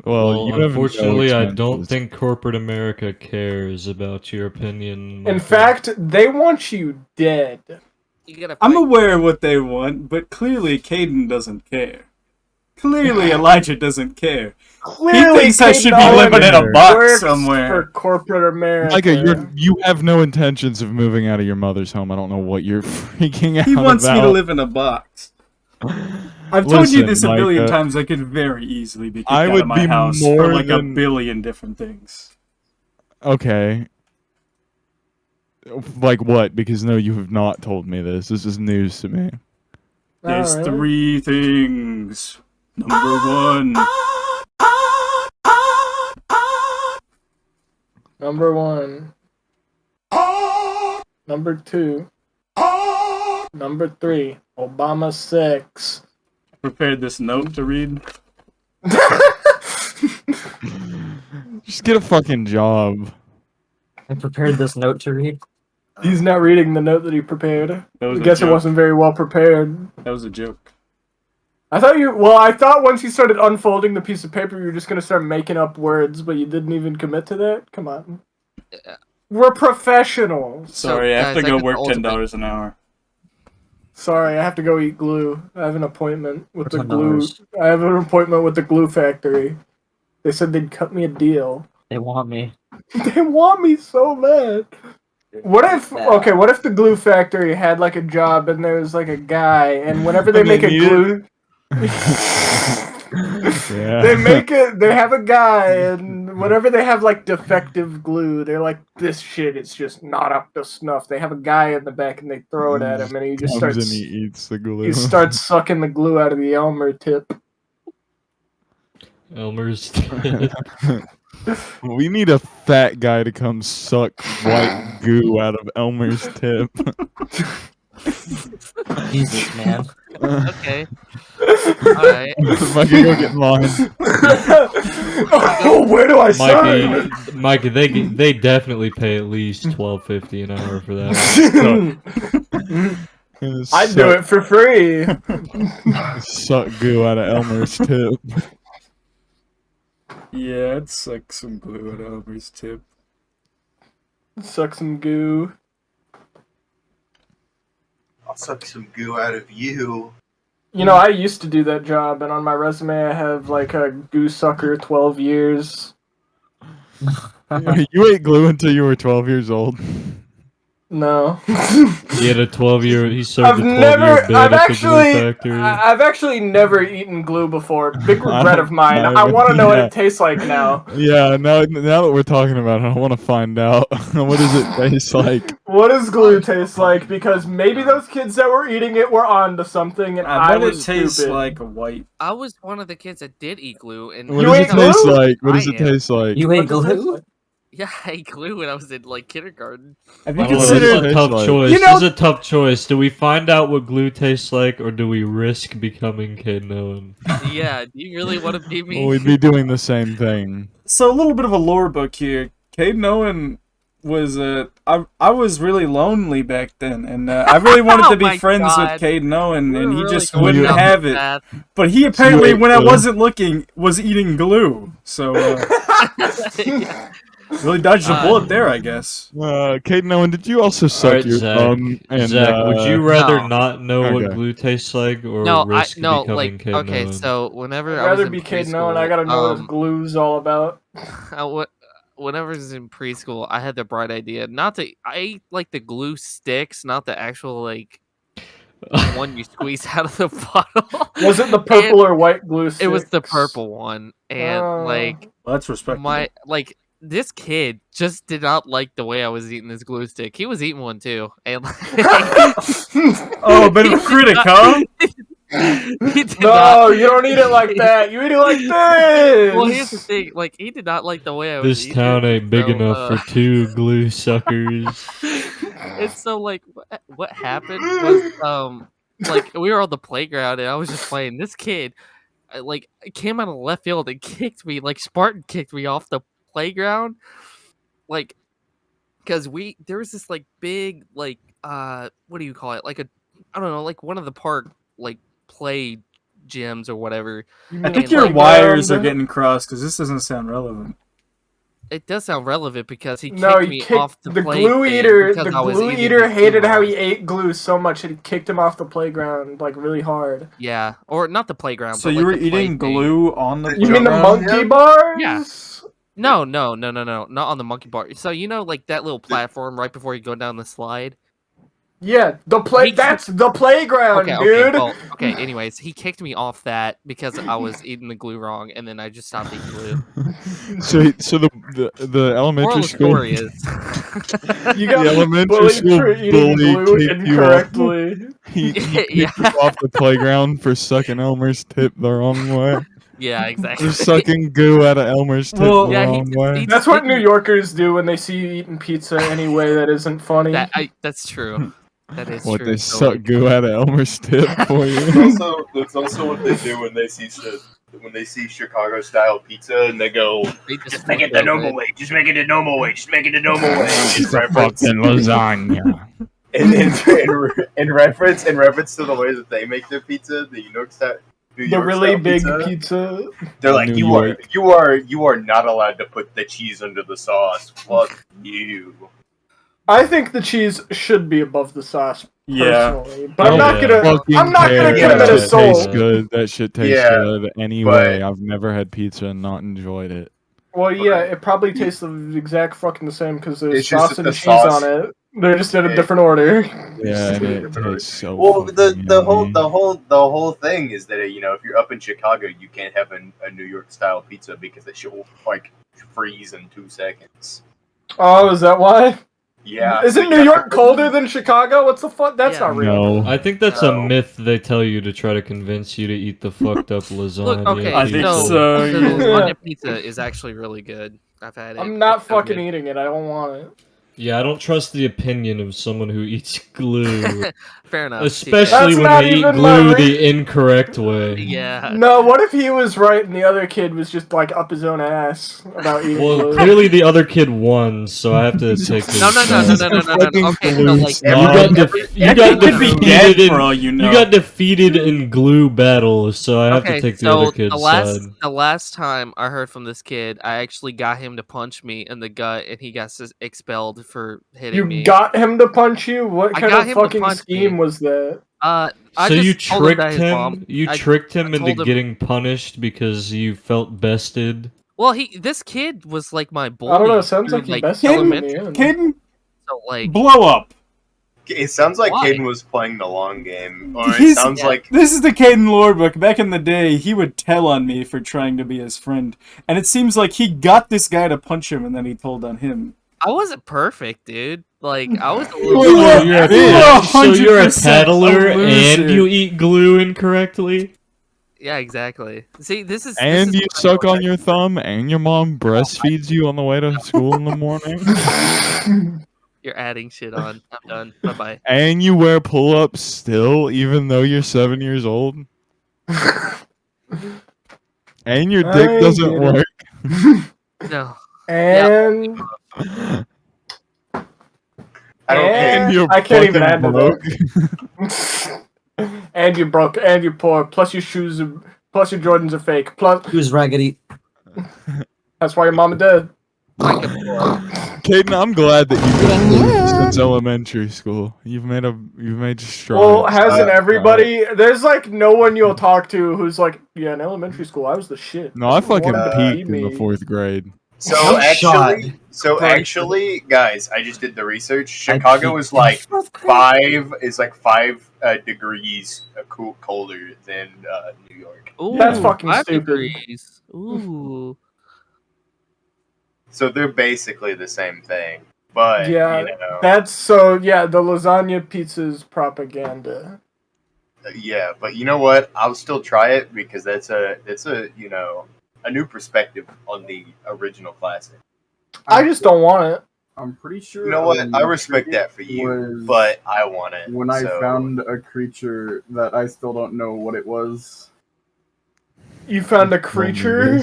Well, you have no unfortunately, I don't expenses. think corporate America cares about your opinion. In Micah. fact, they want you dead. You gotta I'm fight. aware of what they want, but clearly Caden doesn't care. Clearly Elijah doesn't care. Clearly, thinks I should be Caden living in a Owen box works somewhere. for corporate America. Micah, you have no intentions of moving out of your mother's home. I don't know what you're freaking out He wants about. me to live in a box. I've told you Listen, this a billion Micah, times. I could very easily be kicked I out would of my be house more for like than- a billion different things. Okay. Like what? Because no, you have not told me this. This is news to me. There's Alright. 3 things. Number 1. Number 1. Number 2. Number 3. Obama 6. Prepared this note to read. Just get a fucking job. I prepared this note to read. He's not reading the note that he prepared. That was I a guess it joke. wasn't very well prepared. That was a joke. I thought once you started unfolding the piece of paper, you were just gonna start making up words, but you didn't even commit to that. Come on, we're professionals. Sorry, I have to guys, go got the work ultimate. $10 an hour. Sorry, I have to go eat glue. I have an appointment with For the glue. $10. I have an appointment with the glue factory. They said they'd cut me a deal. They want me. They want me so bad. What if the glue factory had like a job and there was like a guy, and whenever they And make they a glue they have a guy, and whenever they have like defective glue, they're like, this shit is just not up to snuff. They have a guy in the back and they throw it at him, and he just Comes starts and he eats the glue. he starts sucking the glue out of the Elmer tip. Elmer's. We need a fat guy to come suck white goo out of Elmer's tip. Jesus, man. Okay. Alright. If I could go get mine. Oh, where do I sign? Mikey, they definitely pay at least $12.50 an hour for that. I'd do it for free. Suck goo out of Elmer's tip. Yeah, I'd suck some glue at Elmer's tip. Suck some goo. I'll suck some goo out of you. You know, I used to do that job, and on my resume I have like a goo sucker 12 years. You ate glue until you were 12 years old. No. He had a 12-year. He served I've a 12-year bid at the glue factory. I've actually never eaten glue before. Big regret of mine. I want to know what it tastes like now. Yeah, now that we're talking about it, I want to find out. What does it taste like? What does glue taste like? Because maybe those kids that were eating it were onto something, and I bet it was tastes stupid. like a white. I was one of the kids that did eat glue, and What does it taste like? What does it taste like? You ate glue? Yeah, I ate glue when I was in like kindergarten. Have you Well, considered? it's a tough choice. You know- This is a tough choice. Do we find out what glue tastes like, or do we risk becoming K-Known? Yeah, do you really want to be me? Well, we'd be doing the same thing. So a little bit of a lore book here. Cade Nolan was I was really lonely back then, and I really wanted to Oh be my friends God. with Cade Nolan, and We're he really just going wouldn't down have this it. path. But he apparently, ate when I glue. wasn't looking, was eating glue. So Yeah. really dodged a bullet there, I guess. Caden Owen, did you also suck Alright, your Zach. thumb? And, Zach, would you rather No. not know what Okay. glue tastes like, or No, risk no, becoming like K-Known? okay. So whenever I'd I was rather in be preschool, Kid Nolan. I gotta know what this glue's all about. Whenever I was in preschool, I had the bright idea not to. I ate like the glue sticks, not the actual like one you squeeze out of the bottle. Was it the purple or white glue It was the sticks? purple one, and like Well, that's respectable. this kid just did not like the way I was eating this glue stick. He was eating one too, and like, Oh, a bit of a critic, huh? he did No, not. you don't eat it like that. You eat it like this. Well, here's the thing: like, he did not like the way I was. This eating town it, ain't big so, enough for two glue suckers. And so, like, what happened was, like, we were on the playground and I was just playing. This kid, like, came out of left field and kicked me, like, Spartan kicked me off the playground, like, because there was this like big like what do you call it? Like I don't know, like one of the park like play gyms or whatever. I think your wires are getting crossed because this doesn't sound relevant. It does sound relevant because he kicked No, he me kicked off the glue eater. The because I was glue eating eater the hated glue how wrong. he ate glue so much that he kicked him off the playground like really hard. Yeah, or not the playground. So but, you like, were the play eating thing. glue on the You mean the playground? monkey bars? Yeah. No, not on the monkey bar. So you know, like that little platform right before you go down the slide. Yeah, that's the playground, Okay, dude. okay. Anyways, he kicked me off that because I was eating the glue wrong, and then I just stopped eating glue. So the elementary Moral of the school story is You got the elementary bullied school for eating glue bully kicked you off. incorrectly. He kicked Yeah. you off the playground for sucking Elmer's tip the wrong way. yeah, exactly. For sucking goo out of Elmer's tip Well, the yeah, wrong way. he That's just what New didn't- Yorkers do when they see you eating pizza any way that isn't funny. That's true. That is What true. they so, suck like, goo out of Elmer's tip for you. That's also what they do when they see Chicago style pizza and they go, they just make it the normal way, just make it the normal way, just make it the normal way. It's a fucking lasagna. In reference to the way that they make their pizza, the New York style New The York really style big pizza. pizza. They're like, New you are not allowed to put the cheese under the sauce. Fuck you. I think the cheese should be above the sauce, Yeah. personally. But I'm I not don't gonna. fucking I'm not gonna care. Yeah. commit That a shit tastes soul. good. That shit tastes Yeah, good anyway. I've never had pizza and not enjoyed it. Well, yeah, it probably tastes the exact fucking the same because there's It's just sauce that and the cheese sauce- on it. They're just in a Yeah. different order. Yeah, and Two it different orders. tastes so Well, fucking yummy. the whole thing is that you know, if you're up in Chicago, you can't have a New York style pizza because it will like freeze in 2 seconds. Oh, is that why? Yeah. so Isn't you New have to York put- colder than Chicago? What's the fuck? That's Yeah. not real. No. I think that's a No. myth they tell you to try to convince you to eat the fucked up lasagna. Look, okay, I think pizza. so, the yeah. lasagna pizza is actually really good. I've had it. I'm not It's so fucking good. eating it. I don't want it. Yeah, I don't trust the opinion of someone who eats glue. Fair enough. Especially That's when not they eat even my glue re- the incorrect way. Yeah. No, what if he was right and the other kid was just like up his own ass about eating Well, glue? clearly the other kid won, so I have to take his No. side. Okay, so like You got That kid could be dead defeated for all in you know. you got defeated in glue battles, so I have okay, to take the so other kid's side. the last time I heard from this kid, I actually got him to punch me in the gut, and he got expelled for hitting You me. got him to punch you? What I kind got of him to fucking punch scheme me. was that? I So just you told him that tricked his mom. him? You I- tricked him I into told him- getting punished because you felt bested? Well, this kid was like my bully. I don't know. It sounds through, like he bested me. elementary. Caden, So like, blow up. It sounds like Why? Caden was playing the long game, or it He's- sounds Yeah. like This is the Caden lore book. Back in the day, he would tell on me for trying to be his friend. And it seems like he got this guy to punch him, and then he told on him. I wasn't perfect, dude. Like, I was a You little. are- You're a you are so you're a 100% tattler a and loser. you eat glue incorrectly? Yeah, exactly. See, this is. And this is you suck on your thumb, and your mom breastfeeds you on the way to school in the morning. You're adding shit on. I'm done. Bye bye. And you wear pull-ups still, even though you're 7 years old. And your dick I doesn't get it. work. No. And I don't And think you're I can't even fucking add to broke. that. And you're broke, and you're poor. Plus your shoes, plus your Jordans are fake. Plus He was raggedy. that's why your mama dead. Caden, I'm glad that you've been bullied since elementary school. You've made strides. Well, hasn't everybody? There's like no one you'll talk to who's like, yeah, in elementary school I was the shit. No, I fucking Everyone wanted to peaked be in the me. 4th grade. so. No Actually, shot. actually, guys, I just did the research. Chicago is like 5 degrees colder than New York. Ooh, That's fucking 5 stupid. degrees. Ooh. So they're basically the same thing. But Yeah, you know, that's so. Yeah, the lasagna pizza's propaganda. yeah, but you know what? I'll still try it because that's a you know, a new perspective on the original classic. I just don't want it. I'm pretty sure. You know what? I respect that for you, but I want it. When I so- found a creature that I still don't know what it was. You found a creature.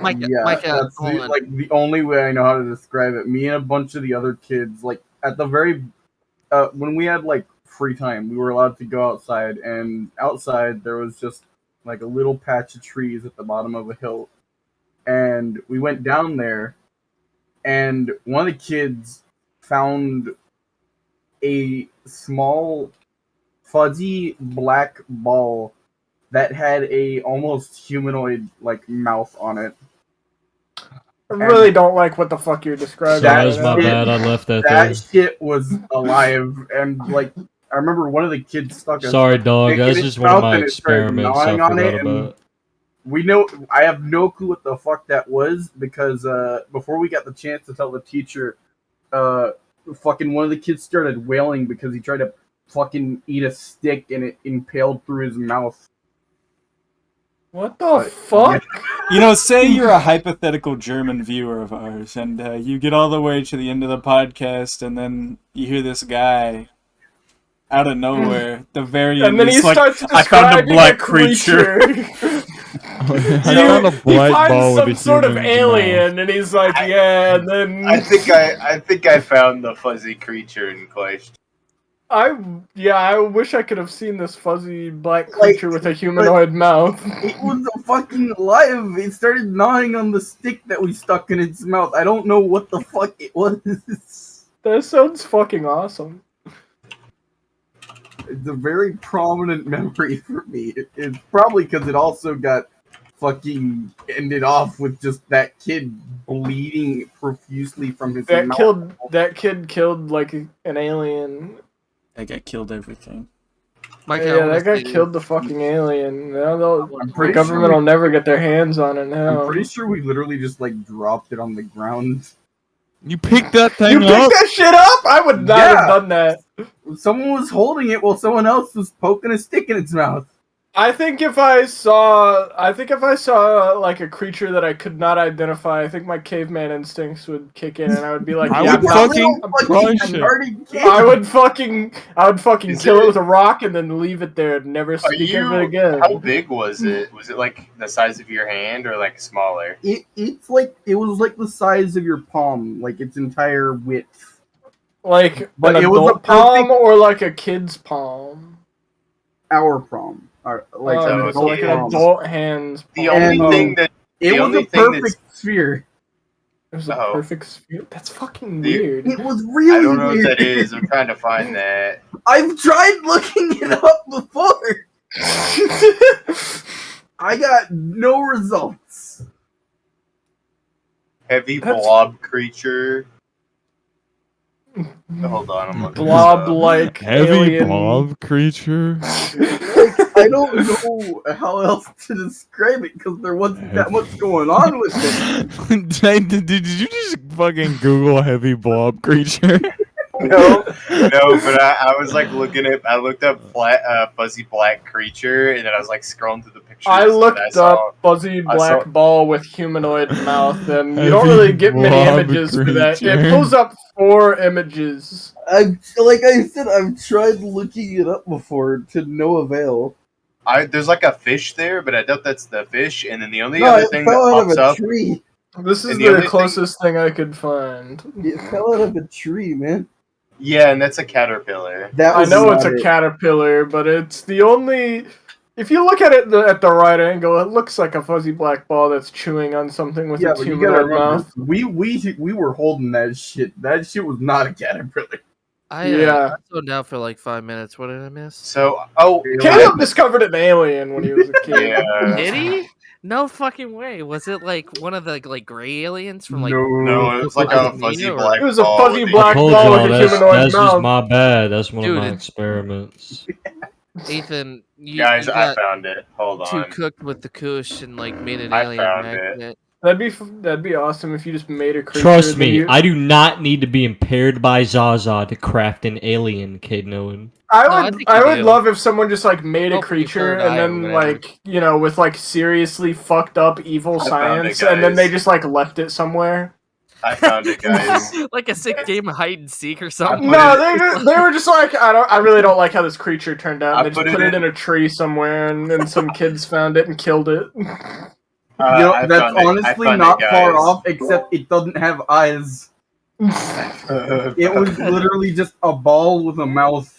Micah, Yeah, Micah, that's hold the, on. like the only way I know how to describe it. Me and a bunch of the other kids, like at the very, when we had like free time, we were allowed to go outside, and outside there was just like a little patch of trees at the bottom of a hill, and we went down there, and one of the kids found a small, fuzzy black ball that had a almost humanoid like mouth on it. I really don't like what the fuck you're describing. That was right my now. bad. I left that That there. shit was alive, and like I remember one of the kids stuck a Sorry, dog. stick in That's its just one of mouth my and it started experiments I gnawing on forgot it, and about. we know I have no clue what the fuck that was because before we got the chance to tell the teacher, fucking one of the kids started wailing because he tried to fucking eat a stick and it impaled through his mouth. What the fuck? You know, say you're a hypothetical German viewer of ours, and you get all the way to the end of the podcast, and then you hear this guy out of nowhere, the very end, And then he he's like, starts I found a describing black creature. I found a He black finds ball some with a sort of human's mouth. alien, and he's like, yeah, and then I think I found the fuzzy creature in question. I wish I could have seen this fuzzy black creature with a humanoid mouth. It was fucking alive. It started gnawing on the stick that we stuck in its mouth. I don't know what the fuck it was. That sounds fucking awesome. It's a very prominent memory for me. It's probably because it also got fucking ended off with just that kid bleeding profusely from his mouth. That kid killed like an alien. That guy killed everything. Mike, I Yeah, wanna that guy see- killed the fucking alien. Now the pretty government sure will never get their hands on it now. I'm pretty sure we literally just like dropped it on the ground. You picked that thing You up? picked that shit up? I would not have done that. Someone was holding it while someone else was poking a stick in its mouth. I think if I saw like a creature that I could not identify, I think my caveman instincts would kick in, and I would be like, I "Yeah, would I'm fucking crush it. I would fucking Is kill it it- with a rock and then leave it there and never Are speak of it you? again." How big was it? Was it like the size of your hand or like smaller? It was like the size of your palm, like its entire width. Like But an it was a adult palm perfect- or like a kid's palm. Our palm, like Oh, an so adult like an palm. adult hand's palm. The only And, thing that It the was only a thing perfect sphere. It was a Oh. perfect sphere. That's fucking The- weird. It was really I don't know weird. what that is. I'm trying to find that. I've tried looking it up before. I got no results. Heavy That's- blob creature. Hold on, I'm looking. Blob-like Heavy alien. blob creature? I don't know how else to describe it because there wasn't that much going on with it. Did you just fucking Google heavy blob creature? No, but I was like I looked up fuzzy black creature, and then I was like scrolling through the pictures. I and looked saw- up fuzzy I black saw- ball with humanoid mouth, and you don't Heavy really get many blob images for that. It creature. pulls up 4 images. Like I said, I've tried looking it up before to no avail. There's like a fish there, but I doubt that's the fish. And then the only No, other it thing fell that out of pops a up. tree. This is And the only the thing- closest thing I could find. It fell out of a tree, man. Yeah, and that's a caterpillar. That I was know not it's a it. caterpillar, but it's the only. If you look at it at the right angle, it looks like a fuzzy black ball that's chewing on something with Yeah, its but you gotta humanoid remember, mouth. we were holding that shit. That shit was not a caterpillar. Yeah. I zoned out for like 5 minutes. What did I miss? So, Caleb discovered an alien when he was a kid. Yeah. Did he? No fucking way. Was it like one of the like gray aliens from like? No, it was like a fuzzy Or- black It was a ball fuzzy with black I told ball y'all with a that's humanoid just mouth. my bad. That's one Dude, of my it's- experiments. Ethan, you, Guys, you I got found it. Hold too on. cooked with the kush and like made an I alien found by it. accident. That'd be awesome if you just made a creature. Trust that me, you- I do not need to be impaired by Zaza to craft an alien, Kid Nolan. I No, I would, think I you would do. love if someone just like made a Hopefully creature third and eye or then whatever. like with like seriously fucked up evil I found it, science, and then they guys. just like left it somewhere. I found it, guys. Like a sick game of hide and seek or I something. put No, it- they were just like I really don't like how this creature turned out. I And they just put put it it in a tree somewhere, and then some kids found it and killed it. I That's found it. I honestly found not it, far guys. off, except it doesn't have eyes. It was literally just a ball with a mouth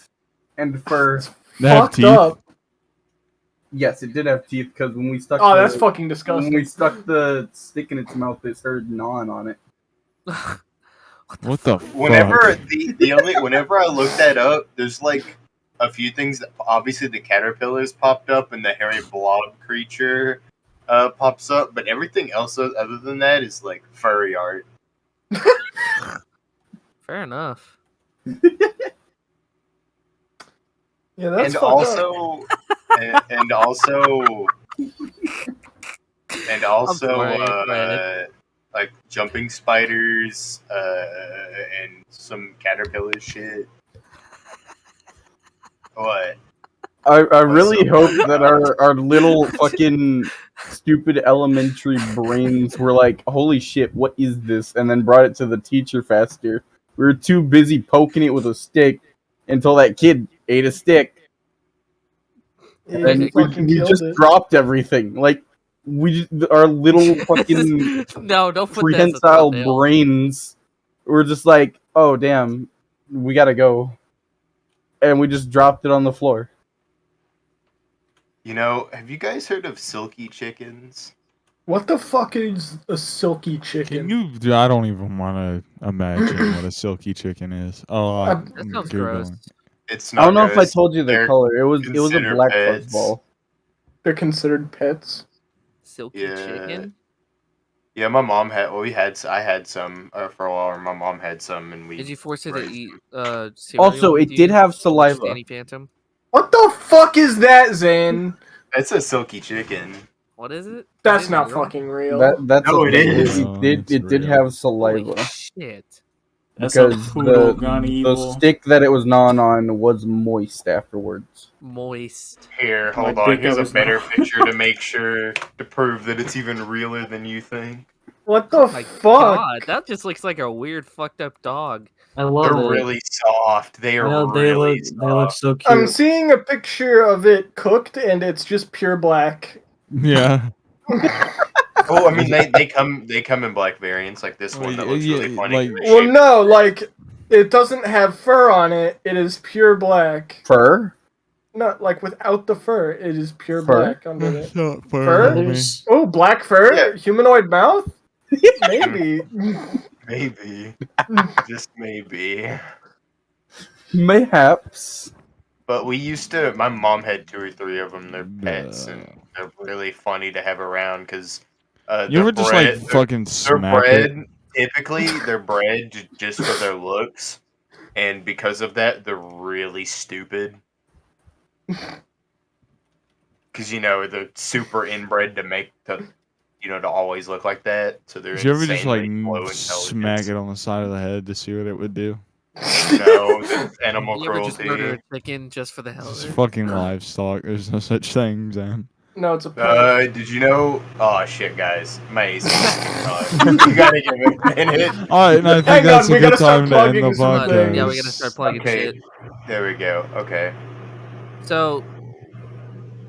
and fur. They have Fucked teeth? up. Yes, it did have teeth because when we stuck. Oh, the, that's fucking when disgusting. we stuck the stick in its mouth, it started gnawing on it. What the Whenever fuck? whenever I looked that up, there's like a few things that obviously the caterpillars popped up and the hairy blob creature pops up, but everything else other than that is like furry art. Fair enough. Yeah, that's And fucked also, and also, and also, sorry, go ahead. like jumping spiders, and some caterpillar shit. What? I really hope that our little fucking stupid elementary brains were like, holy shit, what is this? And then brought it to the teacher faster. We were too busy poking it with a stick until that kid ate a stick. up. And He we fucking just killed it. dropped everything. Like, our little fucking No, don't put that as a prehensile thumbnail. brains were just like, oh, damn, we gotta go. and we just dropped it on the floor. You know, have you guys heard of silky chickens? What the fuck is a silky chicken? Can you? I don't even want to imagine what a silky chicken is. Oh, That I'm sounds Googling. gross. It's I don't not know if I gross. told you the They're color. It was a considered black pets. fuzzball. They're considered pets. Silky Yeah. chicken. Yeah, my mom had. Well, I had some for a while. Or my mom had some, and we. Did you force it to raised eat them. cereal Also, with it did you? have Like saliva. Danny Phantom. What the fuck is that, Zane? It's a silky chicken. What is it? That's Is it not real? fucking real. That's No, a it thing. is. It did Real. have Holy saliva shit. That's a because poodle gone the evil. stick that it was gnawing on was moist afterwards. Moist. Here, My hold on. dick, I Here's a was better not- picture to make sure to prove that it's even realer than you think. What the My fuck? God, that just looks like a weird fucked up dog. I love They're it. really soft. They I are know really they look soft. so cute. I'm seeing a picture of it cooked, and it's just pure black. Yeah. Oh, I mean they come in black variants like this one that looks really funny. like- 'cause they Well, shaped no, like it doesn't have fur on it. It is pure black. Fur? Not like without the fur. It is pure Fur? black under it. Not fur, Fur? homie. There's Oh, black fur? Yeah. Humanoid mouth? Maybe. Maybe. Just maybe. Mayhaps. But we used to. My mom had 2 or 3 of them. They're pets, and they're really funny to have around because You ever just like fucking they're smack bred. it? Typically, they're bred just for their looks, and because of that, they're really stupid. Because they're super inbred to make to always look like that. So they're Did you ever just like insanely low smack intelligence. it on the side of the head to see what it would do? No, that's animal You ever just murder cruelty. a chicken just for the hell It's of it? fucking livestock. There's no such thing, Zan. No, it's a pet. Did you know? Oh shit, guys, my AC is on. You gotta give it a minute. All right, and I think Hang that's on, a we good gotta start time to end the plugging some podcast. things. Yeah, we gotta start plugging Okay, shit. there we go. Okay. So,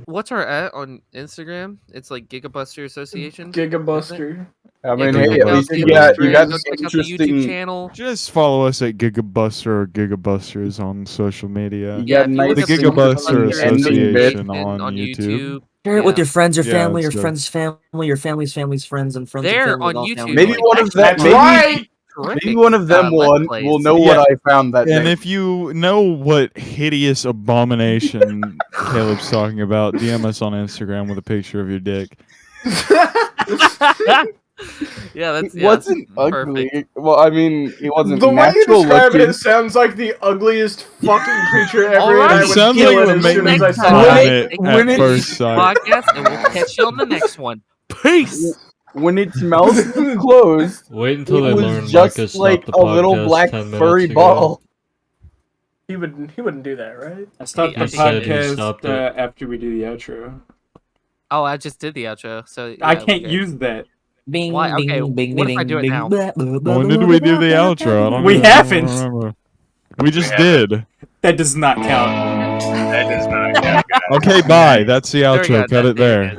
what's our at on Instagram? It's like Gigabuster Association. Gigabuster. I Yeah, mean, go hey, check at out least the you got Instagram, go some check out the YouTube interesting. channel. Just follow us at Gigabuster or Gigabusters on social media. You Yeah, got if you look The nice up Gigabuster interesting ending Association bits. on YouTube. share it with Yeah. your friends, your Yeah, family, your it's good. friends' family, your family's family's friends, and friends There and family on of all YouTube, family. Maybe like, one of actually that. That's Maybe right. terrific, maybe one of them Let's will Plays. know Yeah. what I found that And day. if you know what hideous abomination Caleb's talking about, DM us on Instagram with a picture of your dick. Yeah, that's It wasn't perfect. ugly. Well, I mean, it wasn't The way you natural describe it, looking. it sounds like the ugliest fucking creature ever, and Alright. I It would sounds kill like it it as would soon make as me I saw vomit it. Thank when you it- for first the sight. podcast, and we'll catch you on the next one. Peace. When its mouth was closed, Wait until they it learn was Micah just stopped like the a little podcast black 10 minutes furry ago. ball. He wouldn't do that, right? I stopped I the think he did. podcast Stopped it. after we do the outro. Oh, I just did the outro, so I yeah, can't okay. use that. Bing, Why? bing, Okay, bing, what bing, if I do it bing, now? blah, blah, blah, When blah, did we blah, do the blah, outro? I don't We even haven't. remember. We just haven't. did. That does not count. That does not count, guys. Okay, bye. That's the There we go. outro. Cut it There it there. is.